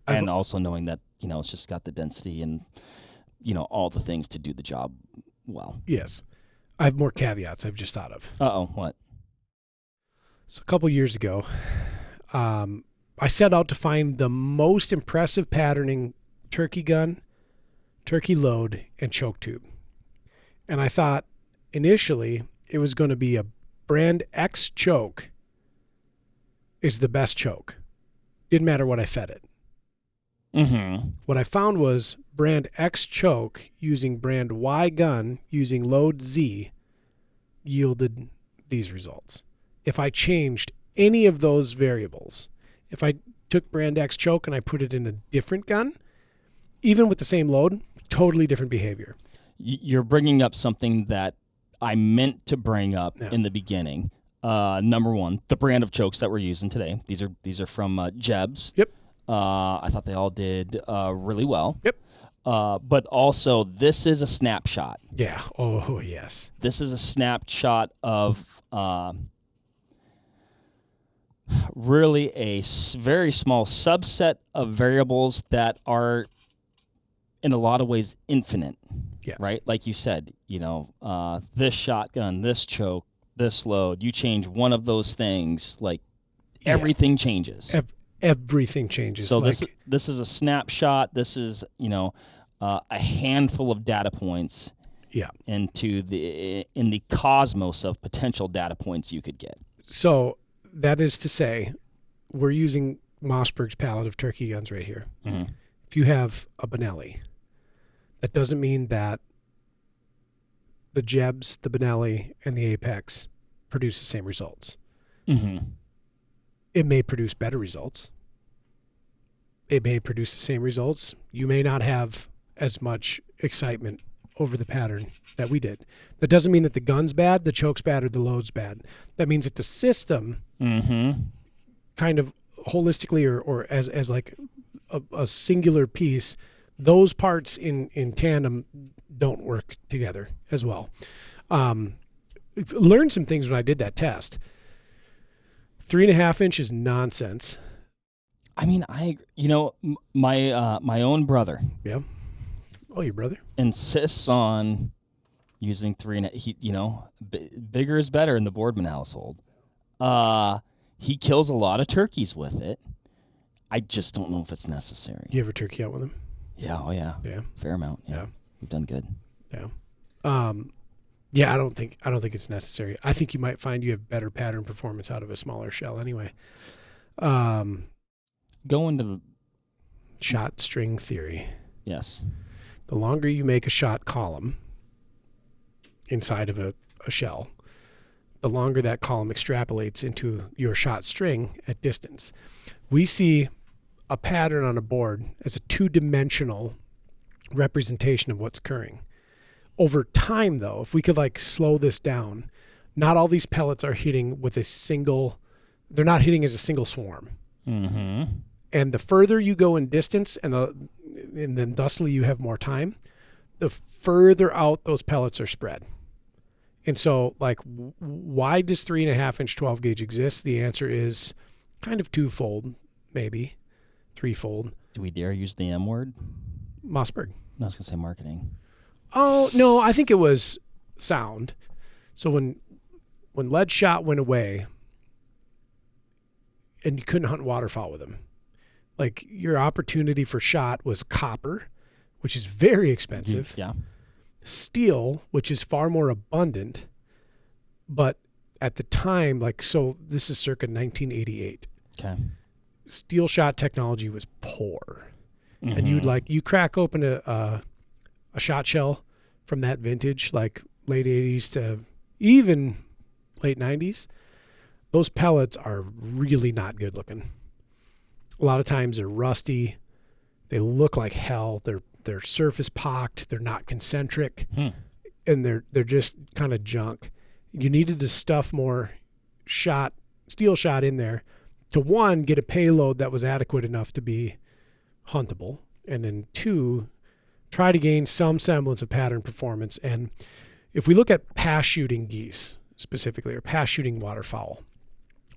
S1: And also knowing that, it's just got the density and, all the things to do the job well.
S2: Yes. I have more caveats I've just thought of.
S1: Uh-oh, what?
S2: So a couple years ago, I set out to find the most impressive patterning turkey gun, turkey load, and choke tube. And I thought initially it was going to be a brand X choke is the best choke. Didn't matter what I fed it. What I found was brand X choke using brand Y gun using load Z yielded these results. If I changed any of those variables, if I took brand X choke and I put it in a different gun, even with the same load, totally different behavior.
S1: You're bringing up something that I meant to bring up in the beginning. Number one, the brand of chokes that we're using today. These are from Jeb's.
S2: Yep.
S1: I thought they all did really well.
S2: Yep.
S1: But also, this is a snapshot.
S2: Yeah. Oh, yes.
S1: This is a snapshot of really a very small subset of variables that are, in a lot of ways, infinite.
S2: Yes.
S1: Right? Like you said, this shotgun, this choke, this load, you change one of those things, like everything changes.
S2: Everything changes.
S1: So this is a snapshot. This is, a handful of data points in the cosmos of potential data points you could get.
S2: So that is to say, we're using Mossberg's palette of turkey guns right here. If you have a Benelli, that doesn't mean that the Jebs, the Benelli, and the Apex produce the same results. It may produce better results. It may produce the same results. You may not have as much excitement over the pattern that we did. That doesn't mean that the gun's bad, the choke's bad, or the load's bad. That means that the system kind of holistically or as like a singular piece, those parts in tandem don't work together as well. Learned some things when I did that test. 3.5 inch is nonsense.
S1: I mean, my own brother.
S2: Yeah. Oh, your brother
S1: insists on using 3.5. Bigger is better in the Boardman household. He kills a lot of turkeys with it. I just don't know if it's necessary.
S2: You ever turkey out with him?
S1: Yeah. Oh yeah.
S2: Yeah.
S1: Fair amount. Yeah. We've done good.
S2: Yeah. Yeah, I don't think it's necessary. I think you might find you have better pattern performance out of a smaller shell anyway.
S1: Go into the
S2: Shot string theory.
S1: yes.
S2: The longer you make a shot column inside of a shell, the longer that column extrapolates into your shot string at distance. We see a pattern on a board as a two-dimensional representation of what's occurring. Over time, though, if we could like slow this down, not all these pellets are hitting with they're not hitting as a single swarm.
S1: Mm-hmm.
S2: And the further you go in distance and then thusly you have more time, the further out those pellets are spread. And so like, why does 3.5 inch 12 gauge exist? The answer is kind of twofold, maybe threefold.
S1: Do we dare use the M word?
S2: Mossberg.
S1: No, I was going to say marketing.
S2: Oh, no, I think it was sound. So when lead shot went away and you couldn't hunt waterfowl with them, like your opportunity for shot was copper, which is very expensive.
S1: Yeah.
S2: Steel, which is far more abundant, but at the time, like, so this is circa 1988.
S1: Okay.
S2: Steel shot technology was poor. Mm-hmm. And you crack open a shot shell from that vintage, like late 80s to even late 90s, those pellets are really not good looking. A lot of times they're rusty. They look like hell. They're surface pocked. They're not concentric, and they're just kind of junk. You needed to stuff more steel shot in there to, one, get a payload that was adequate enough to be huntable, and then two, try to gain some semblance of pattern performance. And if we look at pass shooting geese specifically, or pass shooting waterfowl,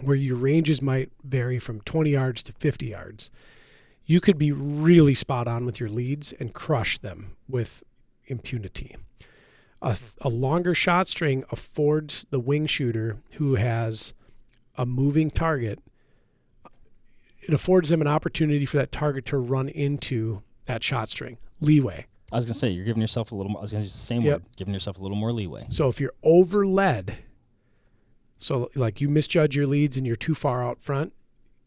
S2: where your ranges might vary from 20 yards to 50 yards, you could be really spot on with your leads and crush them with impunity. A longer shot string affords the wing shooter who has a moving target, it affords them an opportunity for that target to run into that shot string. Leeway.
S1: I was going to say, you're giving yourself a little more, I was going to use the same word, giving yourself a little more leeway.
S2: So if you're over lead, so like you misjudge your leads and you're too far out front,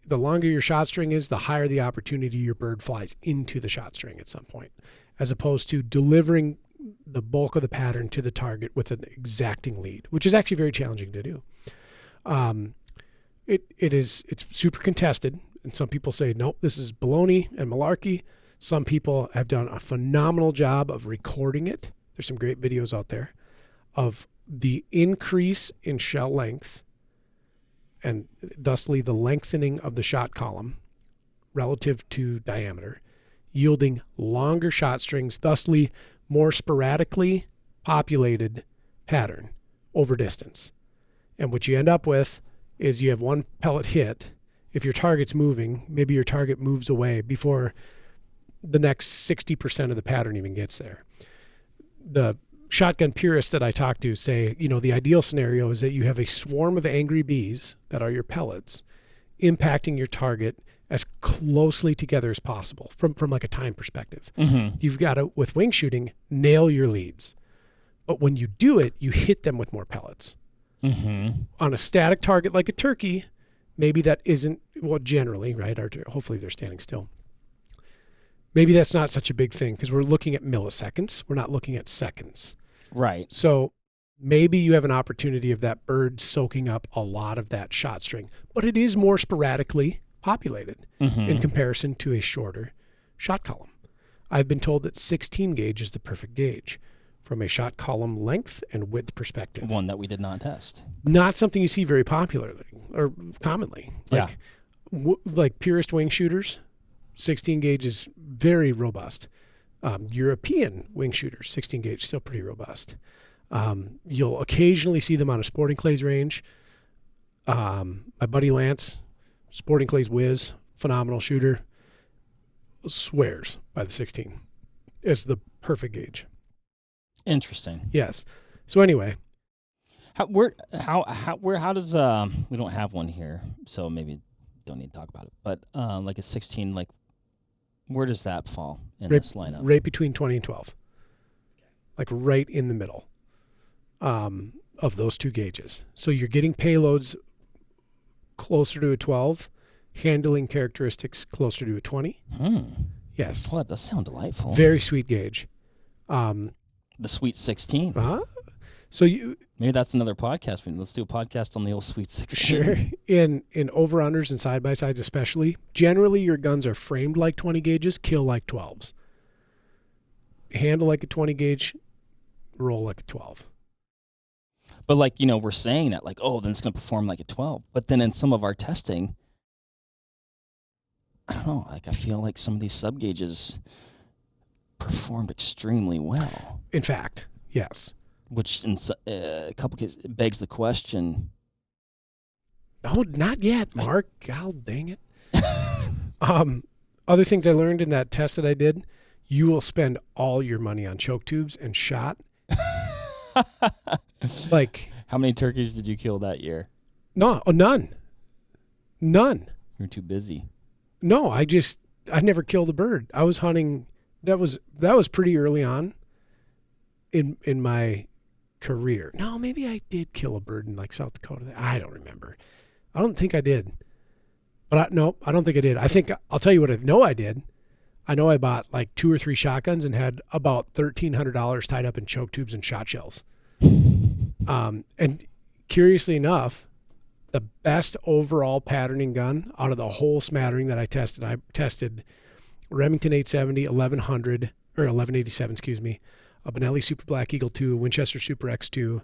S2: the longer your shot string is, the higher the opportunity your bird flies into the shot string at some point, as opposed to delivering the bulk of the pattern to the target with an exacting lead, which is actually very challenging to do. It's super contested, and some people say, nope, this is baloney and malarkey. Some people have done a phenomenal job of recording it. There's some great videos out there of the increase in shell length and thusly the lengthening of the shot column relative to diameter, yielding longer shot strings, thusly more sporadically populated pattern over distance. And what you end up with is you have one pellet hit. If your target's moving, maybe your target moves away before the next 60% of the pattern even gets there. The shotgun purists that I talk to say, the ideal scenario is that you have a swarm of angry bees that are your pellets impacting your target as closely together as possible from like a time perspective. Mm-hmm. You've got to, with wing shooting, nail your leads. But when you do it, you hit them with more pellets. Mm-hmm. On a static target like a turkey, maybe that isn't, well, generally, right? Hopefully they're standing still. Maybe that's not such a big thing because we're looking at milliseconds. We're not looking at seconds.
S1: Right.
S2: So maybe you have an opportunity of that bird soaking up a lot of that shot string, but it is more sporadically populated in comparison to a shorter shot column. I've been told that 16 gauge is the perfect gauge from a shot column length and width perspective.
S1: One that we did not test.
S2: Not something you see very popularly or commonly. Like purist wing shooters, 16 gauge is very robust. European wing shooters, 16 gauge, still pretty robust. You'll occasionally see them on a sporting clays range. My buddy Lance, sporting clays whiz, phenomenal shooter, swears by the 16 as the perfect gauge.
S1: Interesting.
S2: Yes. So anyway,
S1: how does we don't have one here, so maybe don't need to talk about it. But like a 16, like where does that fall in this lineup?
S2: Right between 20 and 12. Like right in the middle. of those two gauges. So you're getting payloads closer to a 12, handling characteristics closer to a 20. Yes.
S1: Well, that does sound delightful.
S2: Very sweet gauge.
S1: The Sweet 16.
S2: So you
S1: maybe that's another podcast. Let's do a podcast on the old Sweet 16.
S2: Sure. In over-unders and side-by-sides especially, generally your guns are framed like 20 gauges, kill like 12s. Handle like a 20 gauge, roll like a 12.
S1: But like, we're saying that like, oh, then it's going to perform like a 12. But then in some of our testing, I don't know, like I feel like some of these sub gauges performed extremely well.
S2: In fact, yes.
S1: Which in a couple cases begs the question.
S2: Oh, not yet, Mark. God dang it. Other things I learned in that test that I did, you will spend all your money on choke tubes and shot. Like,
S1: how many turkeys did you kill that year?
S2: No, none. None.
S1: You're too busy.
S2: No, I never killed a bird. I was hunting. That was pretty early on in my career. No, maybe I did kill a bird in like South Dakota. I don't remember. I don't think I did. But I don't think I did. I think I'll tell you what I know I did. I know I bought like 2 or 3 shotguns and had about $1,300 tied up in choke tubes and shot shells. And curiously enough, the best overall patterning gun out of the whole smattering that I tested Remington 870, 1100 or 1187, excuse me, a Benelli Super Black Eagle 2, Winchester Super X2,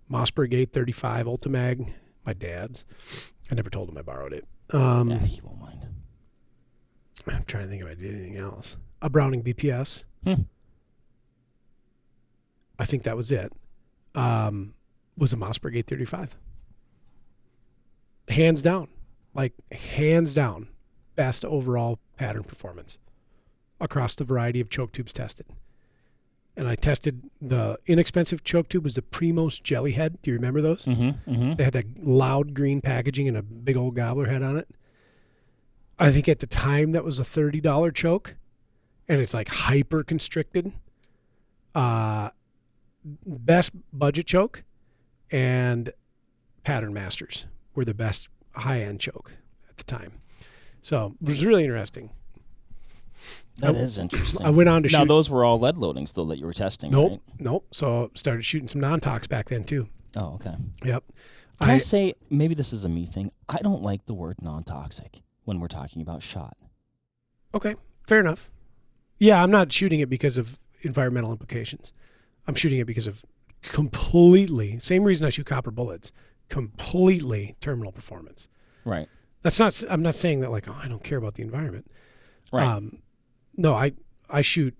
S2: Mossberg 835 Ultimag, my dad's. I never told him I borrowed it.
S1: Yeah, he won't mind.
S2: I'm trying to think if I did anything else. A Browning BPS. I think that was it. Was a Mossberg 835. Hands down. Best overall pattern performance across the variety of choke tubes tested. And I tested the inexpensive choke tube was the Primos Jelly Head. Do you remember those? They had that loud green packaging and a big old gobbler head on it. I think at the time that was a $30 choke, and it's like hyper constricted. Best budget choke and Pattern Masters were the best high-end choke at the time. So it was really interesting.
S1: That is interesting.
S2: I went on to shoot.
S1: Now, those were all lead loadings, though, that you were testing, right?
S2: Nope. So started shooting some non-tox back then, too.
S1: Oh, okay.
S2: Yep.
S1: Can I say, maybe this is a me thing, I don't like the word non-toxic when we're talking about shot.
S2: Okay, fair enough. Yeah, I'm not shooting it because of environmental implications. I'm shooting it because of completely, same reason I shoot copper bullets, completely terminal performance.
S1: Right.
S2: I'm not saying that like, oh, I don't care about the environment.
S1: Right.
S2: No, I shoot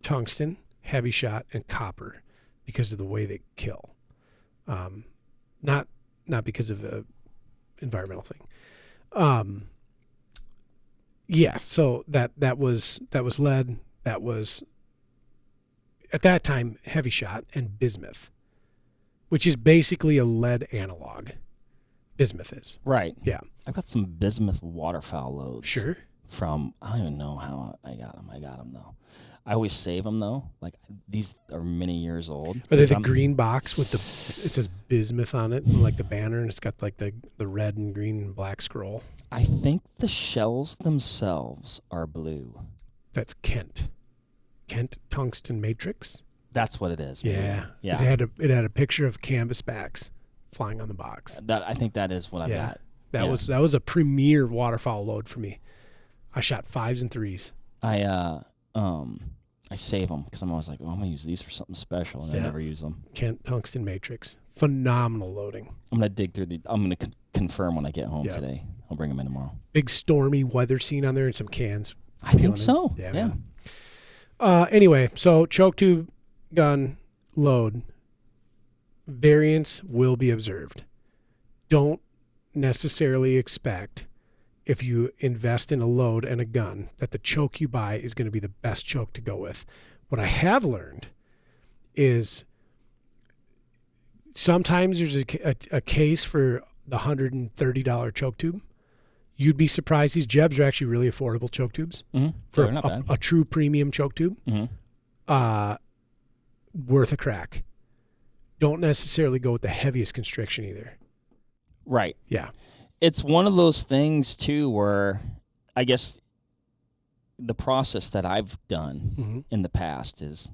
S2: tungsten, heavy shot, and copper because of the way they kill. Not because of a environmental thing. Yes, so that was lead. That was at that time heavy shot and bismuth, which is basically a lead analog. Bismuth is.
S1: Right.
S2: Yeah.
S1: I've got some bismuth waterfowl loads.
S2: Sure.
S1: I don't even know how I got them. I got them, though. I always save them, though. Like, these are many years old.
S2: Are they the green box with it says bismuth on it, and like the banner, and it's got like the red and green and black scroll?
S1: I think the shells themselves are blue.
S2: That's Kent tungsten matrix.
S1: That's what it is. Maybe.
S2: Yeah.
S1: Yeah.
S2: It had a picture of canvas backs flying on the box.
S1: I think that is what I got.
S2: That was a premier waterfowl load for me. I shot 5s and 3s.
S1: I save them because I'm always like, oh, I'm gonna use these for something special, and I never use them.
S2: Kent tungsten matrix, phenomenal loading.
S1: I'm gonna dig through I'm gonna confirm when I get home today. I'll bring them in tomorrow.
S2: Big stormy weather scene on there and some cans.
S1: I think so.
S2: Yeah. Anyway, so choke tube gun load variance will be observed. Don't necessarily expect, if you invest in a load and a gun, that the choke you buy is going to be the best choke to go with. What I have learned is sometimes there's a case for the $130 choke tube. You'd be surprised. These Jebs are actually really affordable choke tubes for a true premium choke tube. Worth a crack. don't necessarily go with the heaviest constriction either.
S1: Right.
S2: Yeah.
S1: It's one of those things, too, where I guess the process that I've done in the past is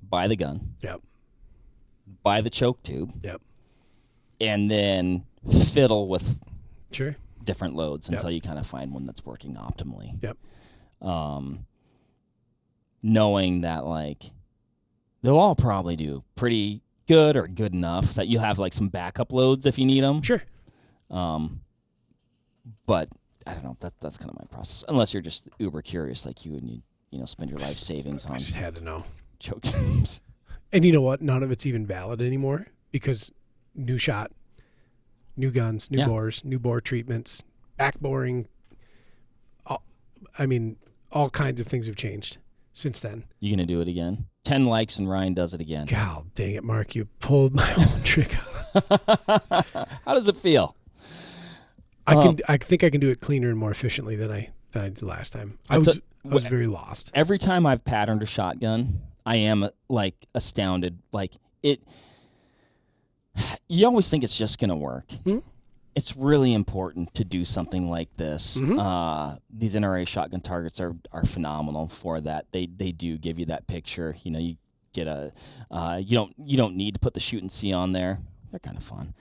S1: buy the gun.
S2: Yep.
S1: Buy the choke tube.
S2: Yep.
S1: And then fiddle with
S2: Sure.
S1: different loads until you kind of find one that's working optimally.
S2: Yep.
S1: Knowing that, like, they'll all probably do pretty good or good enough that you have, like, some backup loads if you need them.
S2: Sure.
S1: But I don't know. That's kind of my process. Unless you're just uber curious like you and you spend your life savings on
S2: I just had to know.
S1: choke tubes.
S2: And you know what? None of it's even valid anymore because new shot, new guns, new bores, new bore treatments, back boring. All kinds of things have changed since then.
S1: You gonna do it again? 10 likes and Ryan does it again.
S2: God dang it, Mark! You pulled my own trick out.
S1: How does it feel?
S2: I think I can do it cleaner and more efficiently than I did last time. I was very lost.
S1: Every time I've patterned a shotgun, I am like astounded. Like it, you always think it's just gonna work. Mm-hmm. It's really important to do something like this. Mm-hmm. These NRA shotgun targets are phenomenal for that. They do give you that picture. You get a you don't need to put the shoot and see on there. They're kind of fun.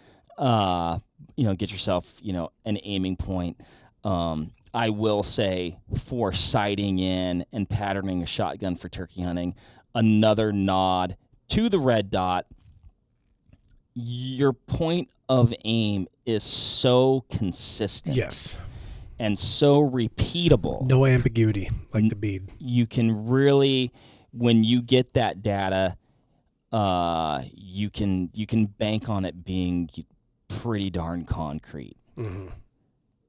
S1: Get yourself, an aiming point. I will say for sighting in and patterning a shotgun for turkey hunting, another nod to the red dot. Your point of aim is so consistent.
S2: Yes.
S1: And so repeatable.
S2: No ambiguity like the bead.
S1: You can really, when you get that data, you can bank on it being pretty darn concrete. Mm-hmm.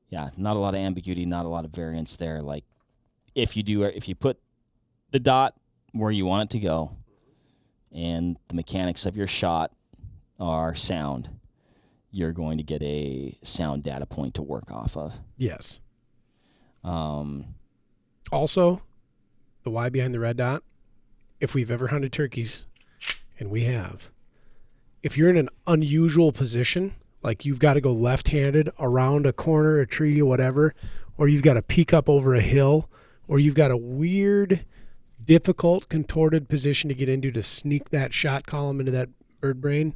S1: Yeah, not a lot of ambiguity, not a lot of variance there. Like if you put the dot where you want it to go and the mechanics of your shot are sound, you're going to get a sound data point to work off of.
S2: Yes. Also, the why behind the red dot, if we've ever hunted turkeys, and we have, if you're in an unusual position, like you've got to go left-handed around a corner, a tree, or whatever, or you've got to peek up over a hill, or you've got a weird, difficult, contorted position to get into to sneak that shot column into that bird brain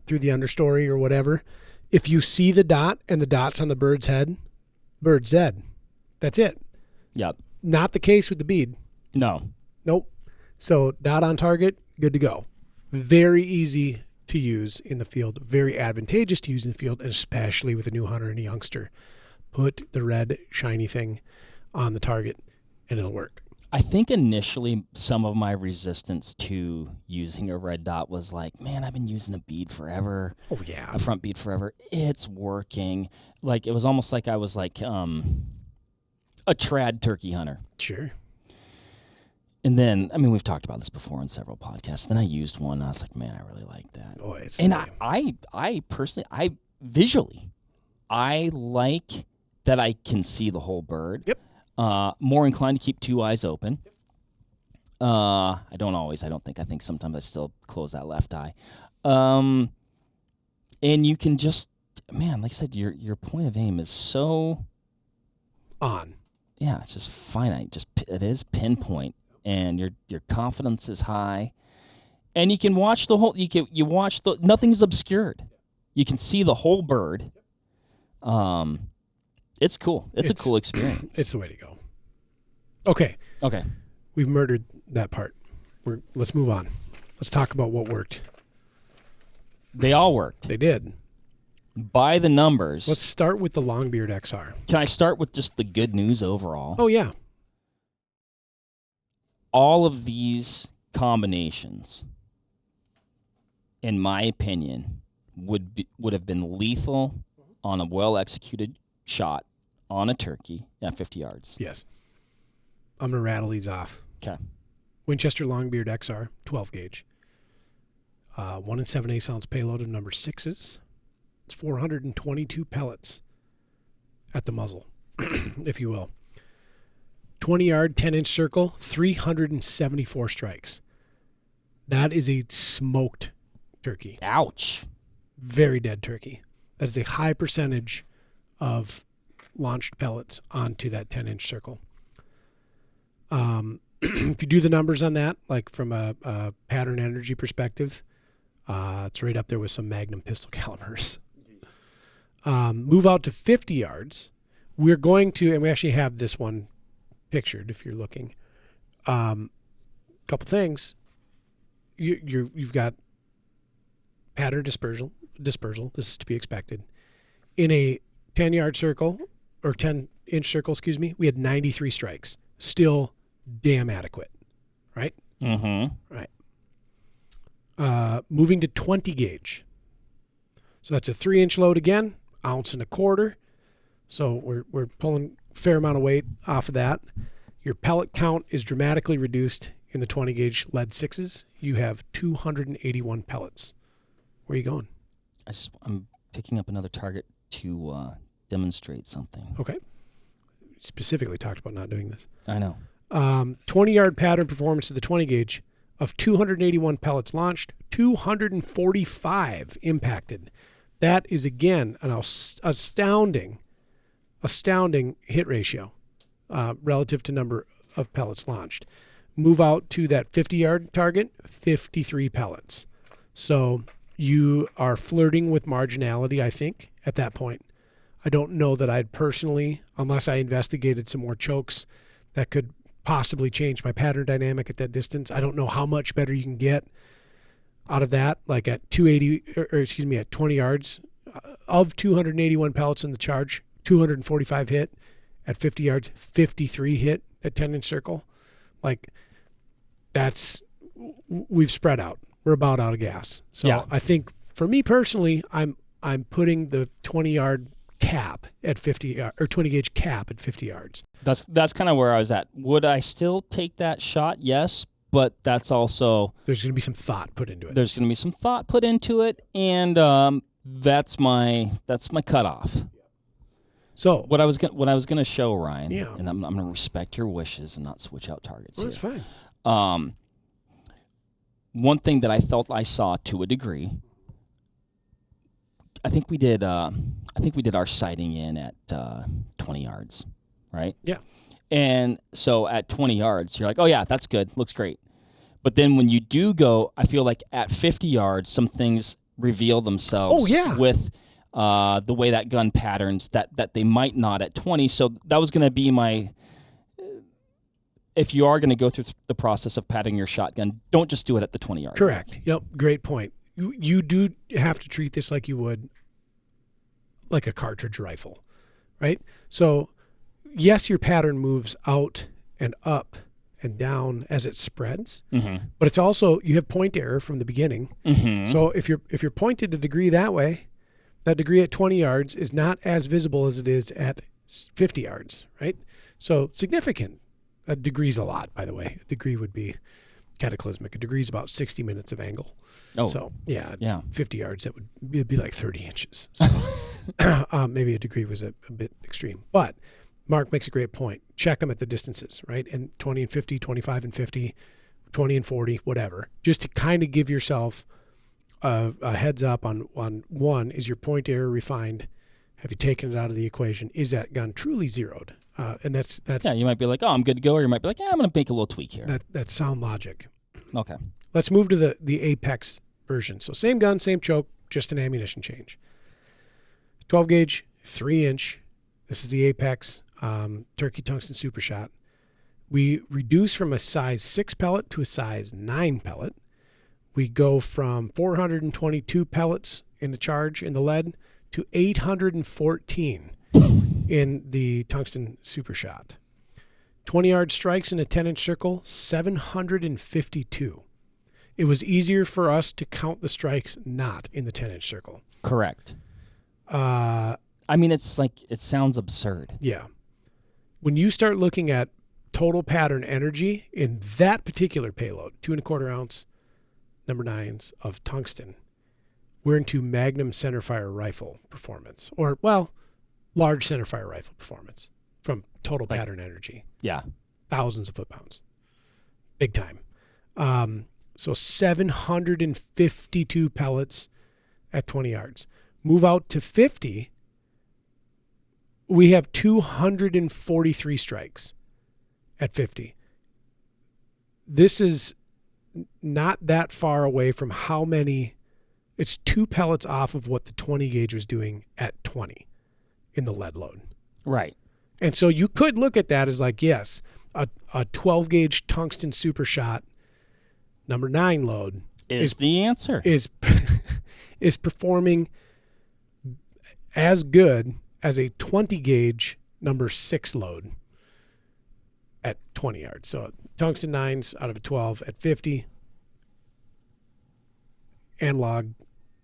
S2: through the understory or whatever. If you see the dot and the dot's on the bird's head, bird's dead. That's it.
S1: Yep.
S2: Not the case with the bead.
S1: No.
S2: Nope. So dot on target, good to go. Very easy to use in the field, very advantageous to use in the field, and especially with a new hunter and a youngster. Put the red shiny thing on the target and it'll work.
S1: I think initially some of my resistance to using a red dot was like, man, I've been using a bead forever.
S2: Oh, yeah.
S1: A front bead forever. It's working. Like, it was almost like I was like a trad turkey hunter.
S2: Sure.
S1: And then, we've talked about this before in several podcasts. Then I used one. And I was like, man, I really like that.
S2: Oh, it's
S1: and I personally, visually, I like that I can see the whole bird.
S2: Yep.
S1: More inclined to keep two eyes open. I don't always. I think sometimes I still close that left eye. And you can just, man, like I said, your point of aim is so
S2: on.
S1: Yeah, it's just finite. It is pinpoint, and your confidence is high, and you can watch the whole. You watch nothing's obscured. You can see the whole bird. It's cool. It's a cool experience.
S2: It's the way to go. Okay. We've murdered that part. Let's move on. Let's talk about what worked.
S1: They all worked.
S2: They did.
S1: By the numbers.
S2: Let's start with the Longbeard XR.
S1: Can I start with just the good news overall?
S2: Oh, yeah.
S1: All of these combinations, in my opinion, would have been lethal on a well-executed shot on a turkey at 50 yards.
S2: Yes. I'm going to rattle these off.
S1: Okay.
S2: Winchester Longbeard XR, 12 gauge. 1 7/8 ounce payload of number 6s. It's 422 pellets at the muzzle, if you will. 20-yard, 10-inch circle, 374 strikes. That is a smoked turkey.
S1: Ouch.
S2: Very dead turkey. That is a high percentage of launched pellets onto that 10-inch circle. If you do the numbers on that, like from a pattern energy perspective, it's right up there with some Magnum pistol calibers. Move out to 50 yards. We're going to, and we actually have this one pictured if you're looking. Couple things. You've got pattern dispersal. This is to be expected. In a 10-yard circle, or 10-inch circle, we had 93 strikes. Still damn adequate, right?
S1: Mm-hmm.
S2: Right. Moving to 20 gauge. So that's a 3-inch load again, 1.25 ounces. So we're pulling a fair amount of weight off of that. Your pellet count is dramatically reduced in the 20 gauge lead 6s. You have 281 pellets. Where are you going?
S1: I'm picking up another target to demonstrate something.
S2: Okay. Specifically talked about not doing this.
S1: I know.
S2: 20-yard pattern performance of the 20 gauge of 281 pellets launched, 245 impacted. That is, again, an astounding hit ratio relative to number of pellets launched. Move out to that 50-yard target, 53 pellets. So you are flirting with marginality, I think, at that point. I don't know that I'd personally, unless I investigated some more chokes that could possibly change my pattern dynamic at that distance. I don't know how much better you can get out of that, like at 280, at 20 yards. Of 281 pellets in the charge, 245 hit. At 50 yards, 53 hit at 10-inch circle. Like, we've spread out. We're about out of gas. So yeah. I think for me personally, I'm putting the 20-yard cap at 50 or 20 gauge cap at 50 yards.
S1: That's kind of where I was at. Would I still take that shot? Yes, but that's also
S2: there's going to be some thought put into it.
S1: There's going to be some thought put into it, and that's my cutoff.
S2: So
S1: what I was going to show, Ryan,
S2: yeah.
S1: and I'm going to respect your wishes and not switch out targets.
S2: Well, that's fine.
S1: One thing that I felt I saw to a degree, I think we did our sighting in at 20 yards, right?
S2: Yeah.
S1: And so at 20 yards, you're like, oh yeah, that's good, looks great. But then when you do go, I feel like at 50 yards, some things reveal themselves.
S2: Oh yeah.
S1: With the way that gun patterns that they might not at 20. So that was going to be my. If you are going to go through the process of patting your shotgun, don't just do it at the 20-yard.
S2: Correct. Yep. Great point. You do have to treat this like you would like a cartridge rifle, right? So, yes, your pattern moves out and up and down as it spreads,
S1: mm-hmm.
S2: but it's also you have point error from the beginning.
S1: Mm-hmm.
S2: So if you're pointed a degree that way, that degree at 20 yards is not as visible as it is at 50 yards, right? So significant. A degree's a lot, by the way. A degree would be cataclysmic. A degree's about 60 minutes of angle.
S1: Oh,
S2: so yeah. 50 yards, it'd be like 30 inches. So maybe a degree was a bit extreme. But Mark makes a great point. Check them at the distances, right? And 20 and 50, 25 and 50, 20 and 40, whatever. Just to kind of give yourself a heads up on one, is your point error refined? Have you taken it out of the equation? Is that gun truly zeroed? And that's
S1: yeah. You might be like, oh, I'm good to go, or you might be like, yeah, I'm going to make a little tweak here.
S2: That's sound logic.
S1: Okay.
S2: Let's move to the Apex version. So same gun, same choke, just an ammunition change. 12 gauge, 3-inch. This is the Apex Turkey Tungsten Super Shot. We reduce from a size 6 pellet to a size 9 pellet. We go from 422 pellets in the charge in the lead to 814 in the Tungsten Super Shot. 20-yard strikes in a 10-inch circle, 752. It was easier for us to count the strikes not in the 10-inch circle.
S1: Correct. I mean, it's like, it sounds absurd.
S2: Yeah. When you start looking at total pattern energy in that particular payload, 2.25 ounce number 9s of tungsten, we're into Magnum centerfire rifle performance, or, well, large centerfire rifle performance from total pattern energy.
S1: Yeah.
S2: Thousands of foot-pounds. Big time. So 752 pellets at 20 yards. Move out to 50, we have 243 strikes at 50. This is not that far away from how many, it's 2 pellets off of what the 20 gauge was doing at 20 in the lead load.
S1: Right.
S2: And so you could look at that as like, yes, a 12 gauge tungsten super shot number 9 load
S1: is the answer.
S2: Is performing as good as a 20 gauge number 6 load at 20 yards. So tungsten 9s out of a 12 at 50. Analog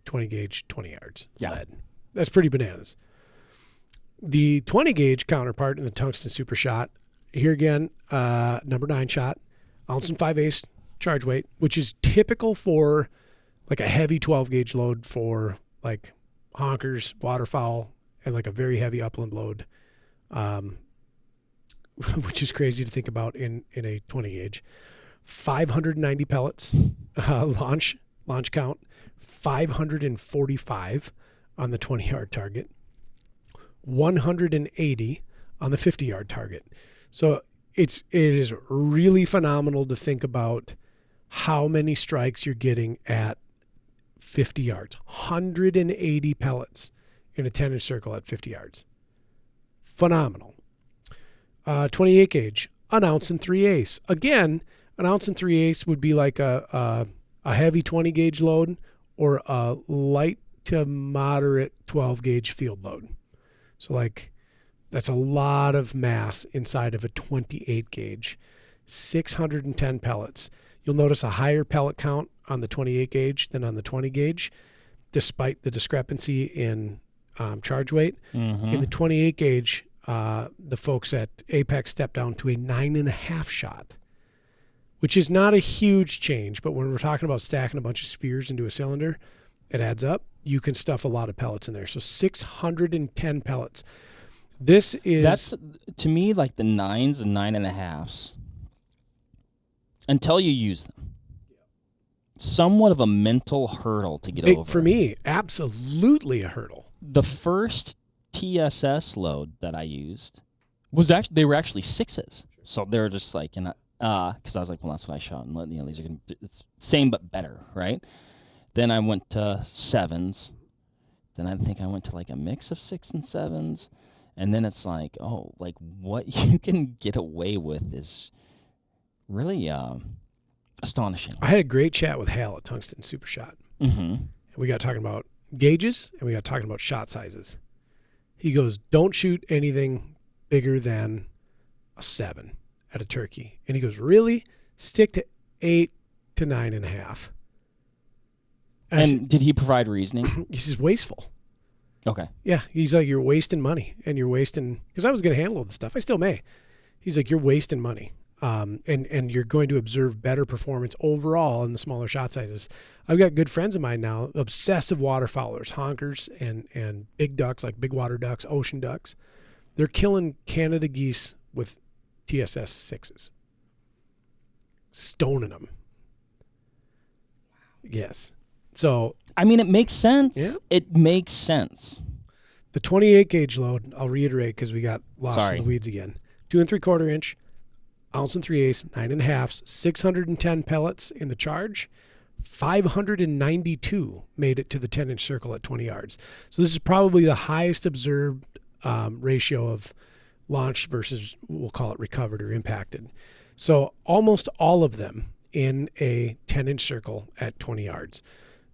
S2: 20 gauge 20 yards lead. That's pretty bananas. The 20 gauge counterpart in the tungsten super shot, here again, number 9 shot, 1 5/8 charge weight, which is typical for like a heavy 12 gauge load for like honkers, waterfowl, and like a very heavy upland load, which is crazy to think about in a 20 gauge. 590 pellets launch count, 545 on the 20 yard target, 180 on the 50 yard target. So it is really phenomenal to think about how many strikes you're getting at 50 yards. 180 pellets in a 10-inch circle at 50 yards. Phenomenal. 28 gauge, 1 3/8. Again, 1 3/8 would be like a heavy 20 gauge load or a light to moderate 12 gauge field load. So like that's a lot of mass inside of a 28 gauge. 610 pellets. You'll notice a higher pellet count on the 28 gauge than on the 20 gauge, despite the discrepancy in charge weight. Mm-hmm. In the 28 gauge, the folks at Apex stepped down to a 9.5 shot, which is not a huge change, but when we're talking about stacking a bunch of spheres into a cylinder, it adds up. You can stuff a lot of pellets in there. So 610 pellets. That's
S1: to me like the 9s and 9.5s. Until you use them. Somewhat of a mental hurdle to get over.
S2: For me, absolutely a hurdle.
S1: The first TSS load that I used was they were actually 6s. So they were just like, because I was like, well, that's what I shot, and these are gonna, it's same but better, right? Then I went to 7s. Then I think I went to like a mix of 6 and 7s, and then it's like, oh, like what you can get away with is really astonishing.
S2: I had a great chat with Hal at Tungsten Super Shot. Mm-hmm. And we got talking about gauges, and we got talking about shot sizes. He goes, don't shoot anything bigger than a 7 at a turkey. And he goes, really? Stick to 8 to 9.5.
S1: And did he provide reasoning?
S2: He says, wasteful.
S1: Okay.
S2: Yeah. He's like, you're wasting money, and you're wasting, because I was going to handle the stuff. I still may. He's like, you're wasting money. And you're going to observe better performance overall in the smaller shot sizes. I've got good friends of mine now, obsessive waterfowlers, honkers, and big ducks, like big water ducks, ocean ducks. They're killing Canada geese with TSS 6s. Stoning them. Yes. So,
S1: I mean, it makes sense.
S2: Yeah.
S1: It makes sense.
S2: The 28 gauge load, I'll reiterate because we got lost in the weeds again. 2 3/4 inch, 1 3/8, 9.5, 610 pellets in the charge. 592 made it to the 10-inch circle at 20 yards. So this is probably the highest observed ratio of launched versus, we'll call it recovered or impacted. So almost all of them in a 10-inch circle at 20 yards.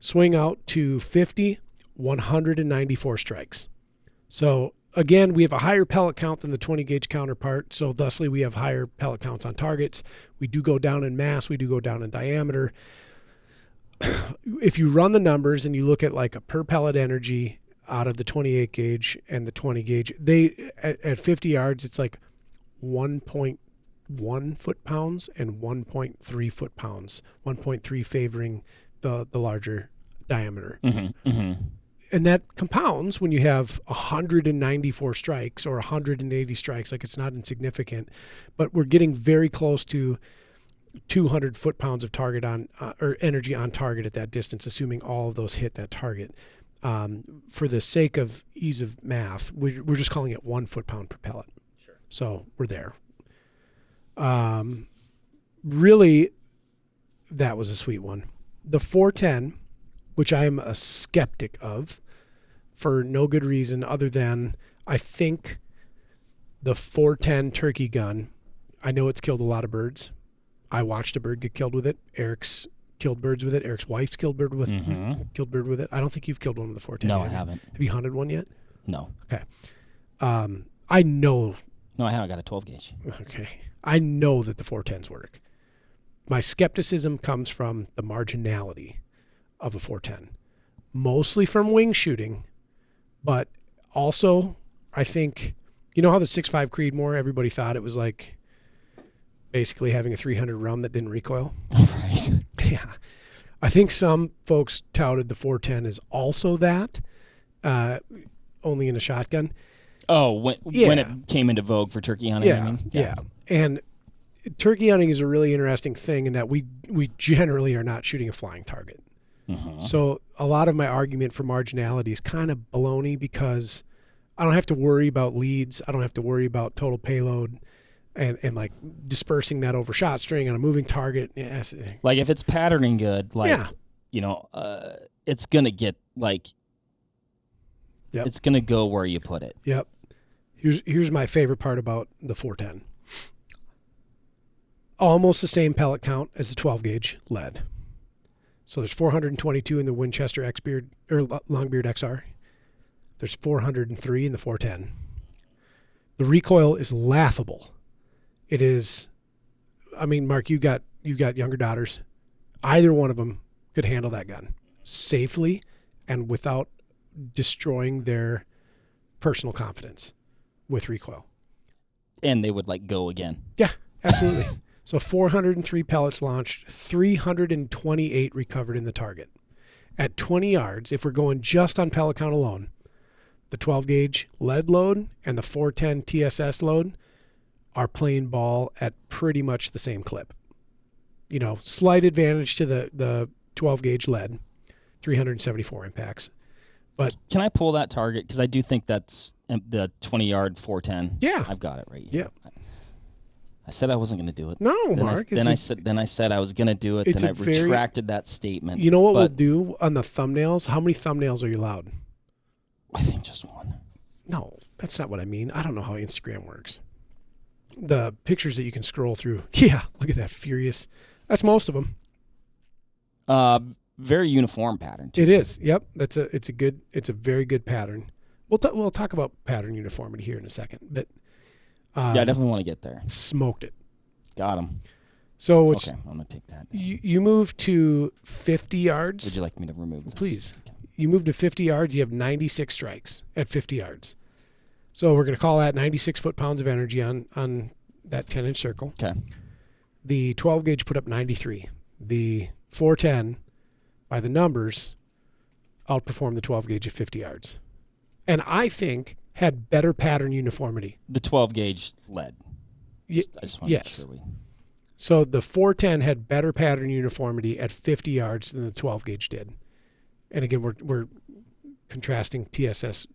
S2: Swing out to 50, 194 strikes. So again, we have a higher pellet count than the 20 gauge counterpart. So thusly we have higher pellet counts on targets. We do go down in mass. We do go down in diameter. If you run the numbers and you look at like a per pellet energy out of the 28 gauge and the 20 gauge, they at 50 yards, it's like 1.1 foot-pounds and 1.3 foot-pounds, 1.3 favoring the larger diameter. Mm-hmm, mm-hmm. And that compounds when you have 194 strikes or 180 strikes. Like, it's not insignificant, but we're getting very close to 200 foot-pounds of target on or energy on target at that distance, assuming all of those hit that target. For the sake of ease of math, we're just calling it 1 foot-pound per pellet.
S1: Sure.
S2: So we're there. Really, that was a sweet one. The 410, which I am a skeptic of for no good reason other than I think the 410 turkey gun, I know it's killed a lot of birds. I watched a bird get killed with it. Eric's killed birds with it. Eric's wife's killed bird with it. I don't think you've killed one with the 410.
S1: No, I haven't.
S2: Have you hunted one yet?
S1: No.
S2: Okay. I know.
S1: No, I haven't got a 12 gauge.
S2: Okay. I know that the 410s work. My skepticism comes from the marginality of a 410, mostly from wing shooting, but also I think, you know how the 6.5 Creedmoor, everybody thought it was like basically having a 300 round that didn't recoil?
S1: Right.
S2: Yeah. I think some folks touted the 410 as also that, only in a shotgun.
S1: Oh, when it came into vogue for turkey hunting,
S2: Yeah,
S1: I mean?
S2: yeah. And turkey hunting is a really interesting thing in that we generally are not shooting a flying target. So a lot of my argument for marginality is kind of baloney because I don't have to worry about leads. I don't have to worry about total payload and like dispersing that over shot string on a moving target. Yes.
S1: Like if it's patterning good, like, it's going to get like, it's going to go where you put it.
S2: Yep. Here's my favorite part about the 410. Almost the same pellet count as the 12 gauge lead. So there's 422 in the Winchester X-Beard or Longbeard XR. There's 403 in the 410. The recoil is laughable. It is. I mean, Mark, you've got younger daughters. Either one of them could handle that gun safely and without destroying their personal confidence with recoil.
S1: And they would like go again.
S2: Yeah, absolutely. So 403 pellets launched, 328 recovered in the target. At 20 yards, if we're going just on pellet count alone, the 12 gauge lead load and the 410 TSS load are playing ball at pretty much the same clip. You know, slight advantage to the 12 gauge lead, 374 impacts. But
S1: can I pull that target? Because I do think that's the 20-yard 410.
S2: Yeah.
S1: I've got it right
S2: here.
S1: Yeah. I said I wasn't going to do it.
S2: No, Mark.
S1: I said I was going to do it. Then I retracted that statement.
S2: You know what we'll do on the thumbnails? How many thumbnails are you allowed?
S1: I think just one.
S2: No, that's not what I mean. I don't know how Instagram works. The pictures that you can scroll through. Yeah, look at that furious. That's most of them.
S1: Very uniform pattern, too.
S2: It is. Yep. It's a very good pattern. We'll talk about pattern uniformity here in a second, but
S1: I definitely want to get there.
S2: Smoked it.
S1: Got him.
S2: So
S1: okay, I'm going to take that.
S2: You move to 50 yards.
S1: Would you like me to remove this?
S2: Please. Okay. You move to 50 yards, you have 96 strikes at 50 yards. So we're going to call that 96 foot-pounds of energy on that 10-inch circle.
S1: Okay.
S2: The 12 gauge put up 93. The 410, by the numbers, outperformed the 12 gauge at 50 yards. And I think had better pattern uniformity.
S1: The 12 gauge lead. I just want to make sure
S2: So the 410 had better pattern uniformity at 50 yards than the 12 gauge did. And again, we're contrasting TSS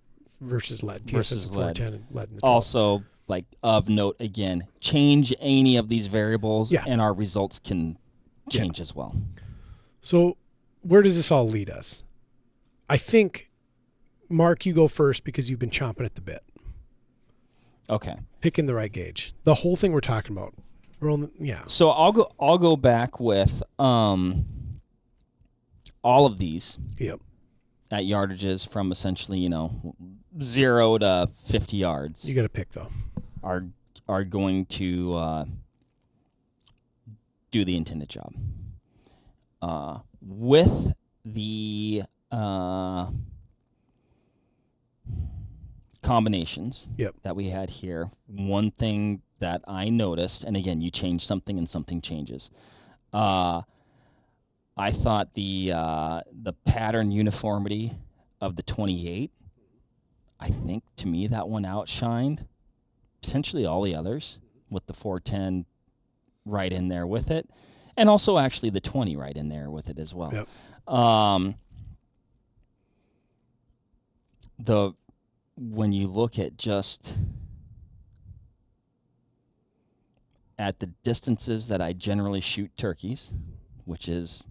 S2: versus lead. TSS 410 and lead in the 12.
S1: Also, like of note again, change any of these variables and our results can change as well. So
S2: where does this all lead us? I think, Mark, you go first because you've been chomping at the bit.
S1: Okay.
S2: Picking the right gauge. The whole thing we're talking about.
S1: So I'll go back with all of these.
S2: Yep.
S1: At yardages from essentially, 0 to 50 yards.
S2: You got to pick though.
S1: Are going to do the intended job. With the combinations that we had here, one thing that I noticed, and again, you change something and something changes. I thought the pattern uniformity of the 28, I think to me that one outshined potentially all the others with the 410 right in there with it, and also actually the 20 right in there with it as well.
S2: Yep.
S1: When you look at just at the distances that I generally shoot turkeys, which is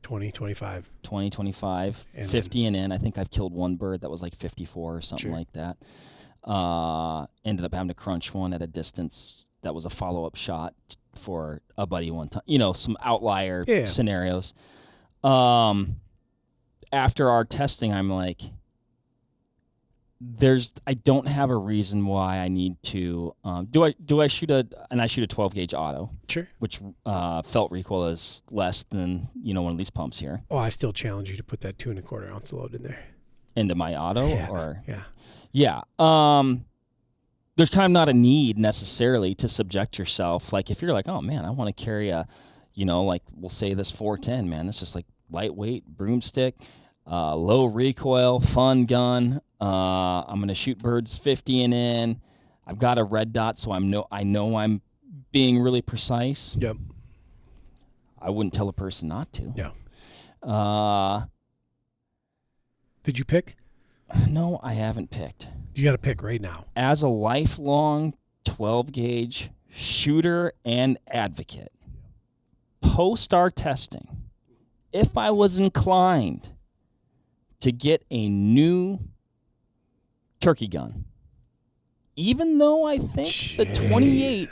S2: 20, 25.
S1: 20, 25,
S2: And
S1: 50 and in. I think I've killed one bird that was like 54 or something
S2: Sure.
S1: like that. Ended up having to crunch one at a distance that was a follow-up shot for a buddy one time. Some outlier
S2: Yeah.
S1: scenarios. After our testing, I'm like, I don't have a reason why I need to. Do I shoot I shoot a 12 gauge auto,
S2: Sure.
S1: which felt recoil is less than one of these pumps here
S2: Oh, I still challenge you to put that 2 1/4 ounce load in there.
S1: into my auto
S2: Yeah.
S1: There's kind of not a need necessarily to subject yourself. Like if you're like, oh man, I want to carry a, like we'll say this 410, man, this is like lightweight broomstick, low recoil, fun gun. I'm gonna shoot birds 50 and in. I've got a red dot, so I know I'm being really precise.
S2: Yep.
S1: I wouldn't tell a person not to.
S2: Yeah. Did you pick?
S1: No, I haven't picked.
S2: You got to pick right now.
S1: As a lifelong 12 gauge shooter and advocate, post our testing, if I was inclined to get a new turkey gun, even though I think the 28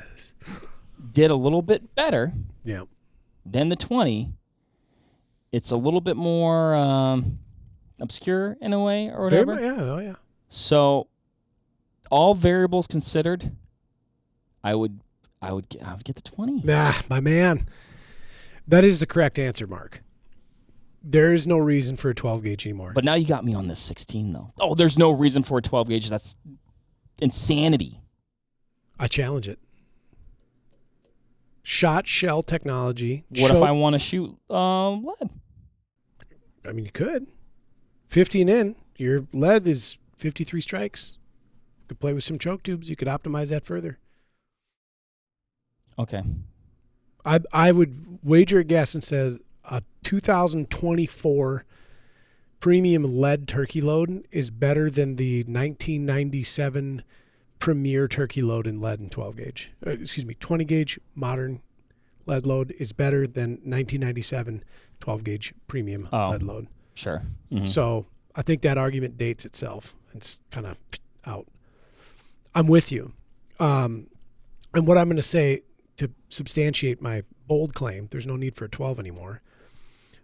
S1: did a little bit better than the 20, it's a little bit more obscure in a way or whatever.
S2: Yeah.
S1: So, all variables considered, I would get the 20.
S2: Nah, my man. That is the correct answer, Mark. There is no reason for a 12 gauge anymore.
S1: But now you got me on this 16 though. Oh, there's no reason for a 12 gauge. That's insanity.
S2: I challenge it. Shot shell technology.
S1: What if I want to shoot lead?
S2: I mean, you could. 50 and in. Your lead is 53 strikes. You could play with some choke tubes. You could optimize that further.
S1: Okay.
S2: I would wager a guess and says a 2024 premium lead turkey load is better than the 1997 premier turkey load in lead and 12 gauge. 20 gauge modern lead load is better than 1997 12 gauge premium lead load.
S1: Sure. Mm-hmm.
S2: So I think that argument dates itself. It's kind of out. I'm with you. And what I'm going to say to substantiate my bold claim, there's no need for a 12 anymore.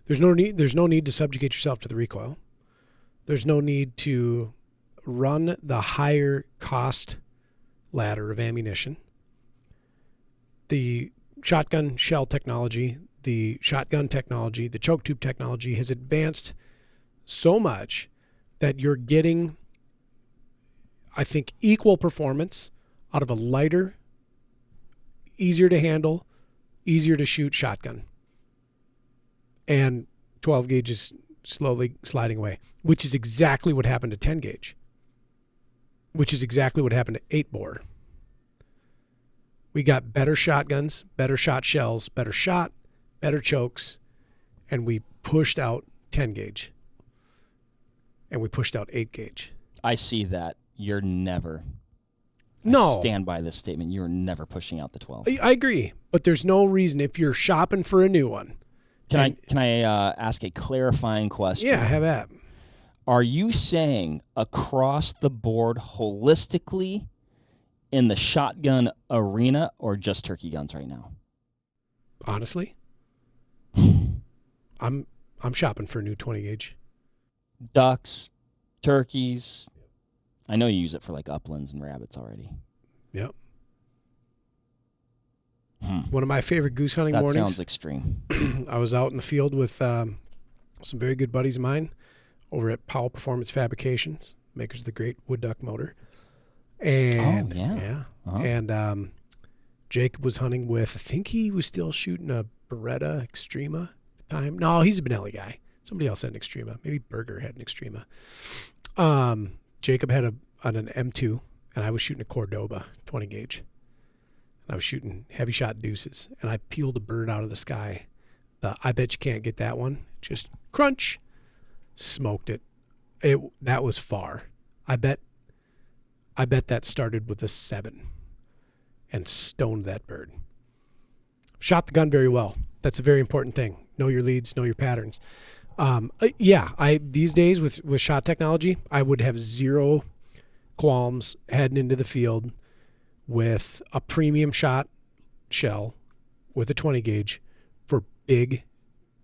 S2: There's no need to subjugate yourself to the recoil. There's no need to run the higher cost ladder of ammunition. The shotgun shell technology, the shotgun technology, the choke tube technology has advanced so much that you're getting, I think, equal performance out of a lighter, easier to handle, easier to shoot shotgun. And 12 gauge is slowly sliding away, which is exactly what happened to 10 gauge, which is exactly what happened to 8 bore. We got better shotguns, better shot shells, better shot, better chokes, and we pushed out 10 gauge. And we pushed out 8 gauge.
S1: I see that. You're never.
S2: No.
S1: I stand by this statement. You're never pushing out the 12.
S2: I agree, but there's no reason if you're shopping for a new one.
S1: Can I ask a clarifying question?
S2: Yeah, have that.
S1: Are you saying across the board holistically in the shotgun arena or just turkey guns right now?
S2: Honestly, I'm shopping for a new 20 gauge.
S1: Ducks, turkeys. I know you use it for like uplands and rabbits already.
S2: Yep. One of my favorite goose hunting mornings.
S1: That sounds extreme.
S2: I was out in the field with some very good buddies of mine over at Powell Performance Fabrications, makers of the great wood duck motor. And and Jacob was hunting with, I think he was still shooting a Beretta Extrema at the time. No, he's a Benelli guy. Somebody else had an Extrema. Maybe Berger had an Extrema. Jacob had an M2, and I was shooting a Cordoba 20 gauge. I was shooting heavy shot deuces, and I peeled a bird out of the sky. I bet you can't get that one. Just crunch, smoked it. That was far. I bet that started with a 7 and stoned that bird. Shot the gun very well. That's a very important thing. Know your leads, know your patterns. These days with shot technology, I would have zero qualms heading into the field with a premium shot shell with a 20 gauge for big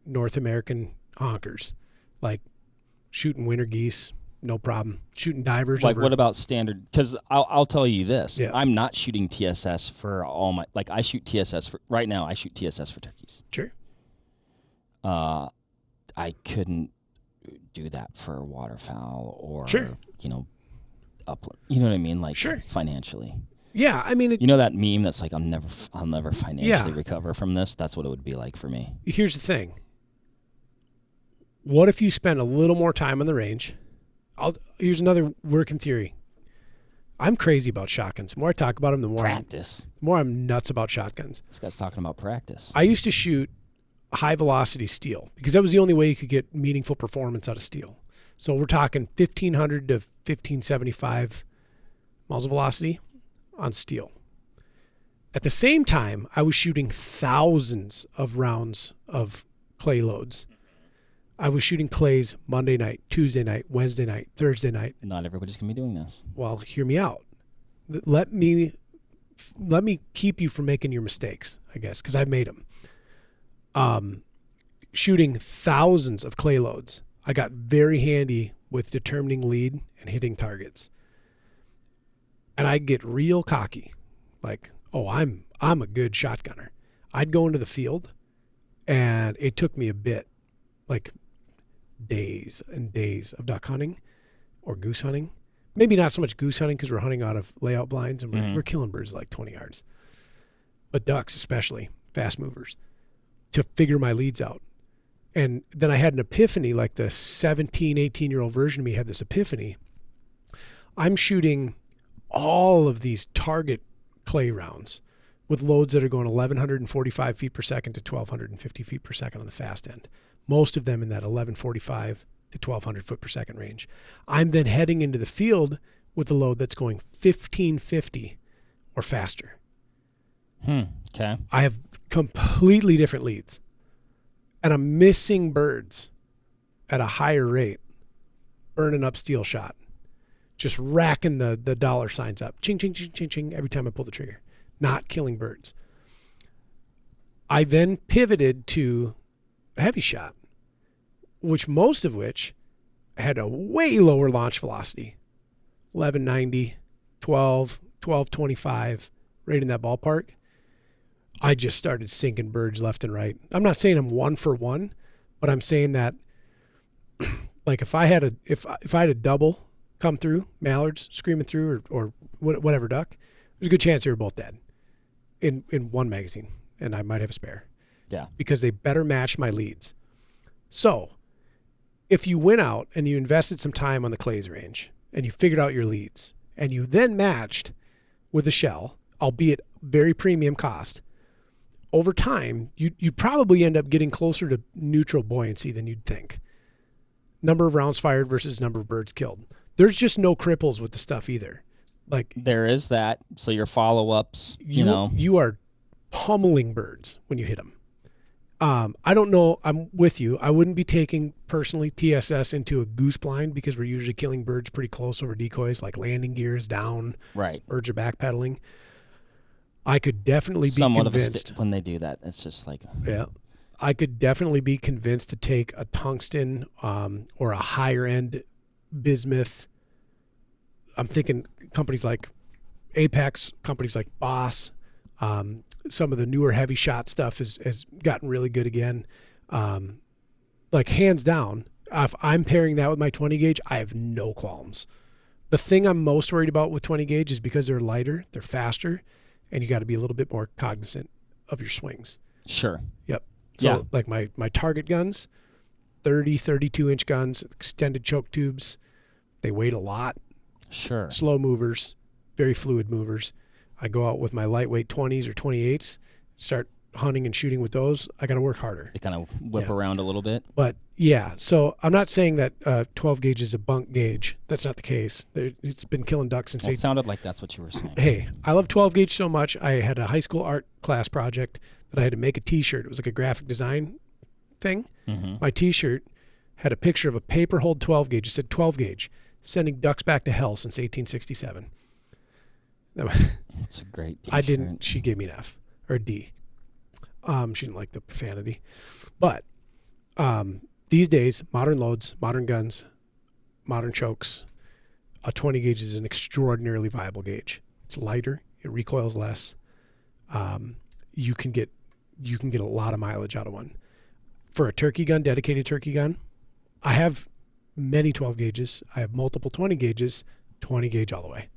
S2: North American honkers, like shooting winter geese, no problem. Shooting divers.
S1: Like, what about standard? Because I'll tell you this.
S2: Yeah.
S1: I'm not shooting TSS for all my, like, I shoot TSS for, right now, I shoot TSS for turkeys.
S2: Sure.
S1: I couldn't do that for waterfowl or,
S2: sure.
S1: Upland. You know what I mean? Like,
S2: sure.
S1: Financially.
S2: Yeah, I mean,
S1: you know that meme that's like, I'll never financially recover from this? That's what it would be like for me.
S2: Here's the thing. What if you spend a little more time on the range? Here's another working theory. I'm crazy about shotguns. The more I talk about them, the more I'm nuts about shotguns.
S1: This guy's talking about practice.
S2: I used to shoot high velocity steel because that was the only way you could get meaningful performance out of steel. So we're talking 1,500 to 1,575 muzzle velocity on steel. At the same time, I was shooting thousands of rounds of clay loads. I was shooting clays Monday night, Tuesday night, Wednesday night, Thursday night.
S1: Not everybody's going to be doing this.
S2: Well, hear me out. Let me keep you from making your mistakes, I guess, because I've made them. Shooting thousands of clay loads, I got very handy with determining lead and hitting targets. And I'd get real cocky, like, oh, I'm a good shotgunner. I'd go into the field, and it took me a bit, like days and days of duck hunting or goose hunting. Maybe not so much goose hunting because we're hunting out of layout blinds and we're killing birds like 20 yards. But ducks especially, fast movers, to figure my leads out. And then I had an epiphany, like the 17, 18-year-old version of me had this epiphany. I'm shooting all of these target clay rounds with loads that are going 1,145 feet per second to 1,250 feet per second on the fast end. Most of them in that 1,145 to 1,200 foot per second range. I'm then heading into the field with a load that's going 1,550 or faster.
S1: Okay.
S2: I have completely different leads. And I'm missing birds at a higher rate, burning up steel shot, just racking the dollar signs up, ching, ching, ching, ching, ching, every time I pull the trigger, not killing birds. I then pivoted to a heavy shot, most of which had a way lower launch velocity, 1190, 12, 1225, right in that ballpark. I just started sinking birds left and right. I'm not saying I'm one for one, but I'm saying that, like, if I had a double come through, mallards screaming through, or whatever duck, there's a good chance they were both dead in one magazine, and I might have a spare.
S1: Yeah.
S2: Because they better match my leads. So, if you went out and you invested some time on the clays range and you figured out your leads and you then matched with a shell, albeit very premium cost, over time, you probably end up getting closer to neutral buoyancy than you'd think. Number of rounds fired versus number of birds killed. There's just no cripples with the stuff either. Like,
S1: there is that. So your follow-ups,
S2: you are pummeling birds when you hit them. I don't know. I'm with you. I wouldn't be taking personally TSS into a goose blind because we're usually killing birds pretty close over decoys, like landing gear is down.
S1: Right.
S2: Birds are backpedaling. I could definitely be
S1: somewhat
S2: convinced
S1: of when they do that. It's just like,
S2: yeah, I could definitely be convinced to take a tungsten or a higher end bismuth. I'm thinking companies like Apex, companies like Boss. Some of the newer heavy shot stuff has gotten really good again. Like, hands down, if I'm pairing that with my 20 gauge, I have no qualms. The thing I'm most worried about with 20 gauge is because they're lighter, they're faster, and you got to be a little bit more cognizant of your swings.
S1: Sure.
S2: Yep. So like my target guns, 30, 32 inch guns, extended choke tubes, they weight a lot.
S1: Sure.
S2: Slow movers, very fluid movers. I go out with my lightweight 20s or 28s, start hunting and shooting with those. I got to work harder.
S1: They kind of whip around a little bit.
S2: But yeah, so I'm not saying that 12 gauge is a bunk gauge. That's not the case. It's been killing ducks since.
S1: Well, it sounded like that's what you were saying.
S2: Hey, I love 12 gauge so much. I had a high school art class project that I had to make a T-shirt. It was like a graphic design thing.
S1: Mm-hmm.
S2: My T-shirt had a picture of a paper-holed 12 gauge. It said 12 gauge, sending ducks back to hell since 1867.
S1: That's a great T-shirt.
S2: I didn't. She gave me an F or a D. She didn't like the profanity. But these days, modern loads, modern guns, modern chokes, a 20 gauge is an extraordinarily viable gauge. It's lighter. It recoils less. You can get a lot of mileage out of one. For a turkey gun, dedicated turkey gun, I have many 12 gauges. I have multiple 20 gauges, 20 gauge all the way.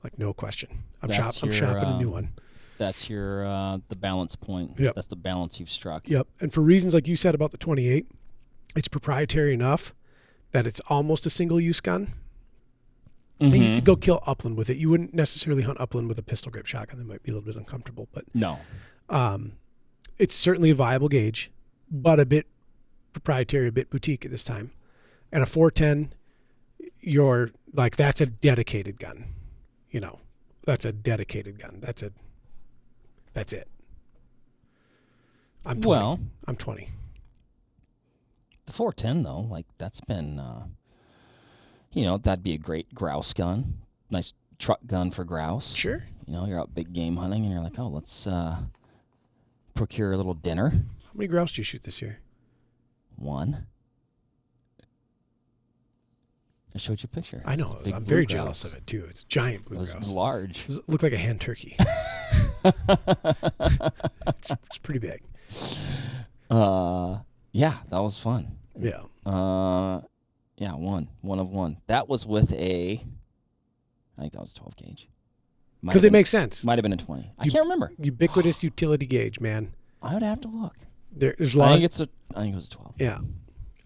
S2: Like, no question. I'm shopping a new one.
S1: That's your the balance point.
S2: Yep.
S1: That's the balance you've struck.
S2: Yep. And for reasons like you said about the 28, it's proprietary enough that it's almost a single-use gun.
S1: Mm-hmm.
S2: And you could go kill upland with it. You wouldn't necessarily hunt upland with a pistol grip shotgun. That might be a little bit uncomfortable. But
S1: no.
S2: It's certainly a viable gauge, but a bit proprietary, a bit boutique at this time. And a 410, you're like, that's a dedicated gun. You know, that's a dedicated gun. That's it. I'm 20.
S1: Well,
S2: I'm 20.
S1: The 410 though, like that's been, that'd be a great grouse gun. Nice truck gun for grouse.
S2: Sure.
S1: You're out big game hunting and you're like, oh, let's procure a little dinner.
S2: How many grouse do you shoot this year?
S1: 1. I showed you a picture.
S2: I know. I'm very jealous of it too. It's giant blue grouse.
S1: It was large.
S2: It looked like a hen turkey. It's pretty big.
S1: Yeah, that was fun.
S2: Yeah.
S1: Yeah, one of one. That was with I think that was 12 gauge.
S2: Because it makes sense.
S1: Might have been a 20. I can't remember.
S2: Ubiquitous utility gauge, man.
S1: I would have to look.
S2: There's a lot.
S1: I think it was a 12.
S2: Yeah.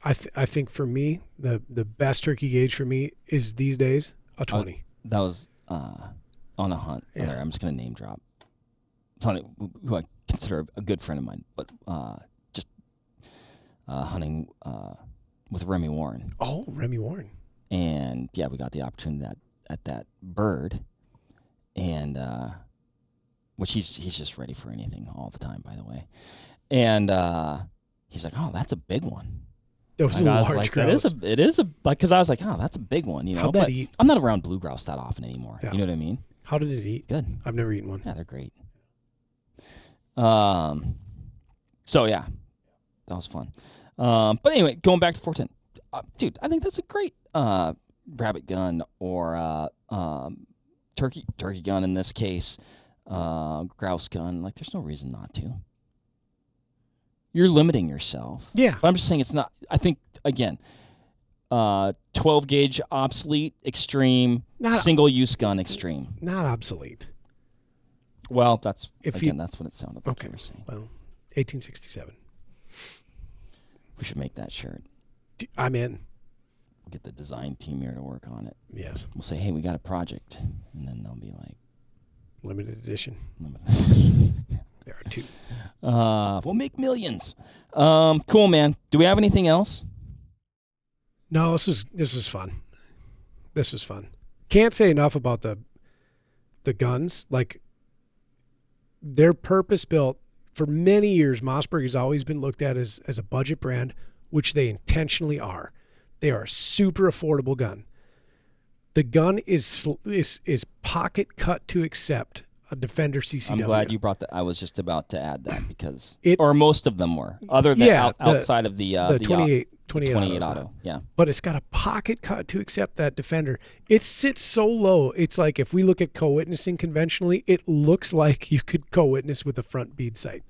S2: I think for me, the best turkey gauge for me is these days a 20.
S1: That was on a hunt.
S2: Yeah.
S1: I'm just going to name drop. Tony, who I consider a good friend of mine, but just hunting with Remy Warren.
S2: Oh, Remy Warren.
S1: And yeah, we got the opportunity at that bird, and which he's just ready for anything all the time, by the way. And he's like, "Oh, that's a big one."
S2: That was a large grouse.
S1: It is because I was like, "Oh, that's a big one,"
S2: How'd that eat?
S1: I'm not around blue grouse that often anymore.
S2: Yeah.
S1: You know what I mean?
S2: How did it eat?
S1: Good.
S2: I've never eaten one.
S1: Yeah, they're great. So yeah, that was fun. But anyway, going back to 410, dude, I think that's a great rabbit gun or turkey gun in this case, grouse gun. Like, there's no reason not to. You're limiting yourself.
S2: Yeah.
S1: But I'm just saying it's not. I think again, 12 gauge obsolete, extreme, single use gun extreme.
S2: Not obsolete.
S1: Well, that's what it sounded like you were saying.
S2: Well, 1867.
S1: We should make that shirt.
S2: I'm in.
S1: We'll get the design team here to work on it.
S2: Yes.
S1: We'll say, hey, we got a project. And then they'll be like...
S2: Limited edition. There are 2.
S1: We'll make millions. Cool, man. Do we have anything else?
S2: No, this was fun. This was fun. Can't say enough about the guns. Like, they're purpose-built. For many years, Mossberg has always been looked at as a budget brand, which they intentionally are. They are a super affordable gun. The gun is pocket cut to accept a Defender CCW.
S1: I'm glad you brought that. I was just about to add that because or most of them were, other than outside of the 28 auto. Yeah.
S2: But it's got a pocket cut to accept that Defender. It sits so low. It's like if we look at co-witnessing conventionally, it looks like you could co-witness with a front bead sight.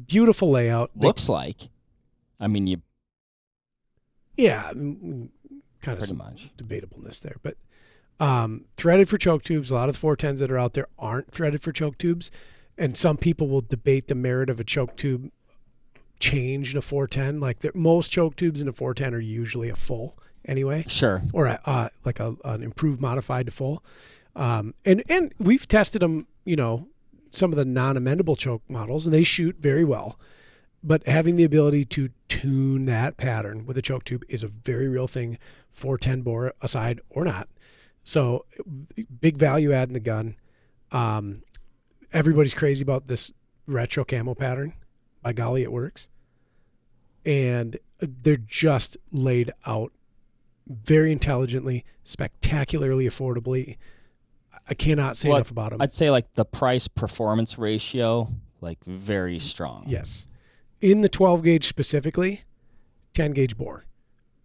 S2: Beautiful layout.
S1: Looks like. I mean, you.
S2: Yeah, kind of some debatableness there, but threaded for choke tubes. A lot of the 410s that are out there aren't threaded for choke tubes, and some people will debate the merit of a choke tube change in a 410. Like most choke tubes in a 410 are usually a full anyway.
S1: Sure.
S2: Or like an improved modified to full. And we've tested them, some of the non-amendable choke models, and they shoot very well. But having the ability to tune that pattern with a choke tube is a very real thing for 10 bore aside or not. So big value add in the gun. Everybody's crazy about this retro camo pattern. By golly, it works. And they're just laid out very intelligently, spectacularly affordably. I cannot say enough about them.
S1: I'd say like the price performance ratio, like very strong.
S2: Yes. In the 12 gauge specifically, 10 gauge bore.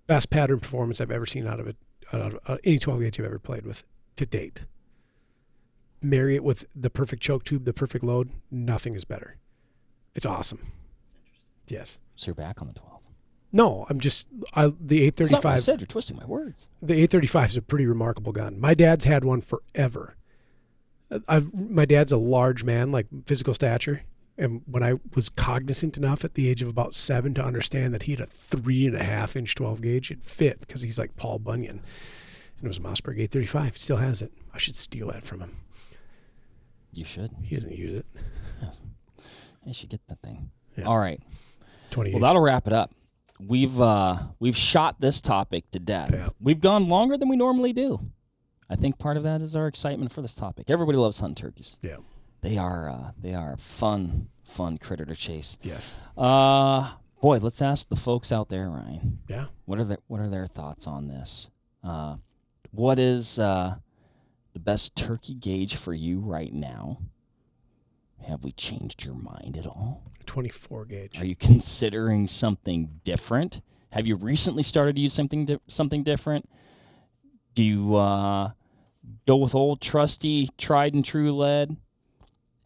S2: Best pattern performance I've ever seen out of any 12 gauge I've ever played with to date. Marry it with the perfect choke tube, the perfect load, nothing is better. It's awesome. Yes.
S1: So you're back on the 12.
S2: No, the 835.
S1: That's not what I said. You're twisting my words.
S2: The 835 is a pretty remarkable gun. My dad's had one forever. My dad's a large man, like physical stature. And when I was cognizant enough at the age of about 7 to understand that he had a 3.5 inch 12 gauge, it fit because he's like Paul Bunyan. And it was a Mossberg 835. Still has it. I should steal that from him.
S1: You should.
S2: He doesn't use it.
S1: Yes. I should get that thing.
S2: Yeah.
S1: All right.
S2: 20
S1: Well, that'll wrap it up. We've shot this topic to death.
S2: Yeah.
S1: We've gone longer than we normally do. I think part of that is our excitement for this topic. Everybody loves hunting turkeys.
S2: Yeah.
S1: They are a fun critter to chase.
S2: Yes.
S1: Boy, let's ask the folks out there, Ryan.
S2: Yeah.
S1: What are their thoughts on this? What is the best turkey gauge for you right now? Have we changed your mind at all?
S2: 24 gauge.
S1: Are you considering something different? Have you recently started to use something different? Do you go with old trusty tried and true lead?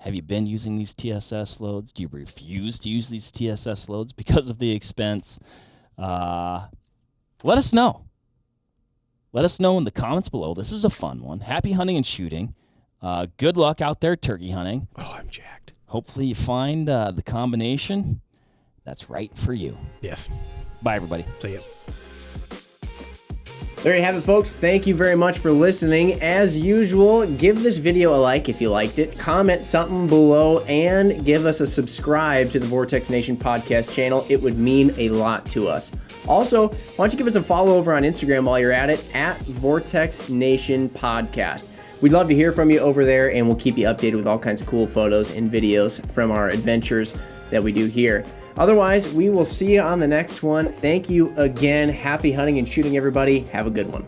S1: Have you been using these TSS loads? Do you refuse to use these TSS loads because of the expense? Let us know. Let us know in the comments below. This is a fun one. Happy hunting and shooting. Good luck out there turkey hunting.
S2: Oh, I'm jacked.
S1: Hopefully you find the combination that's right for you.
S2: Yes.
S1: Bye, everybody.
S2: See ya.
S3: There you have it, folks. Thank you very much for listening. As usual, give this video a like if you liked it, comment something below, and give us a subscribe to the Vortex Nation podcast channel. It would mean a lot to us. Also, why don't you give us a follow over on Instagram while you're at it, at Vortex Nation Podcast. We'd love to hear from you over there, and we'll keep you updated with all kinds of cool photos and videos from our adventures that we do here. Otherwise, we will see you on the next one. Thank you again. Happy hunting and shooting, everybody. Have a good one.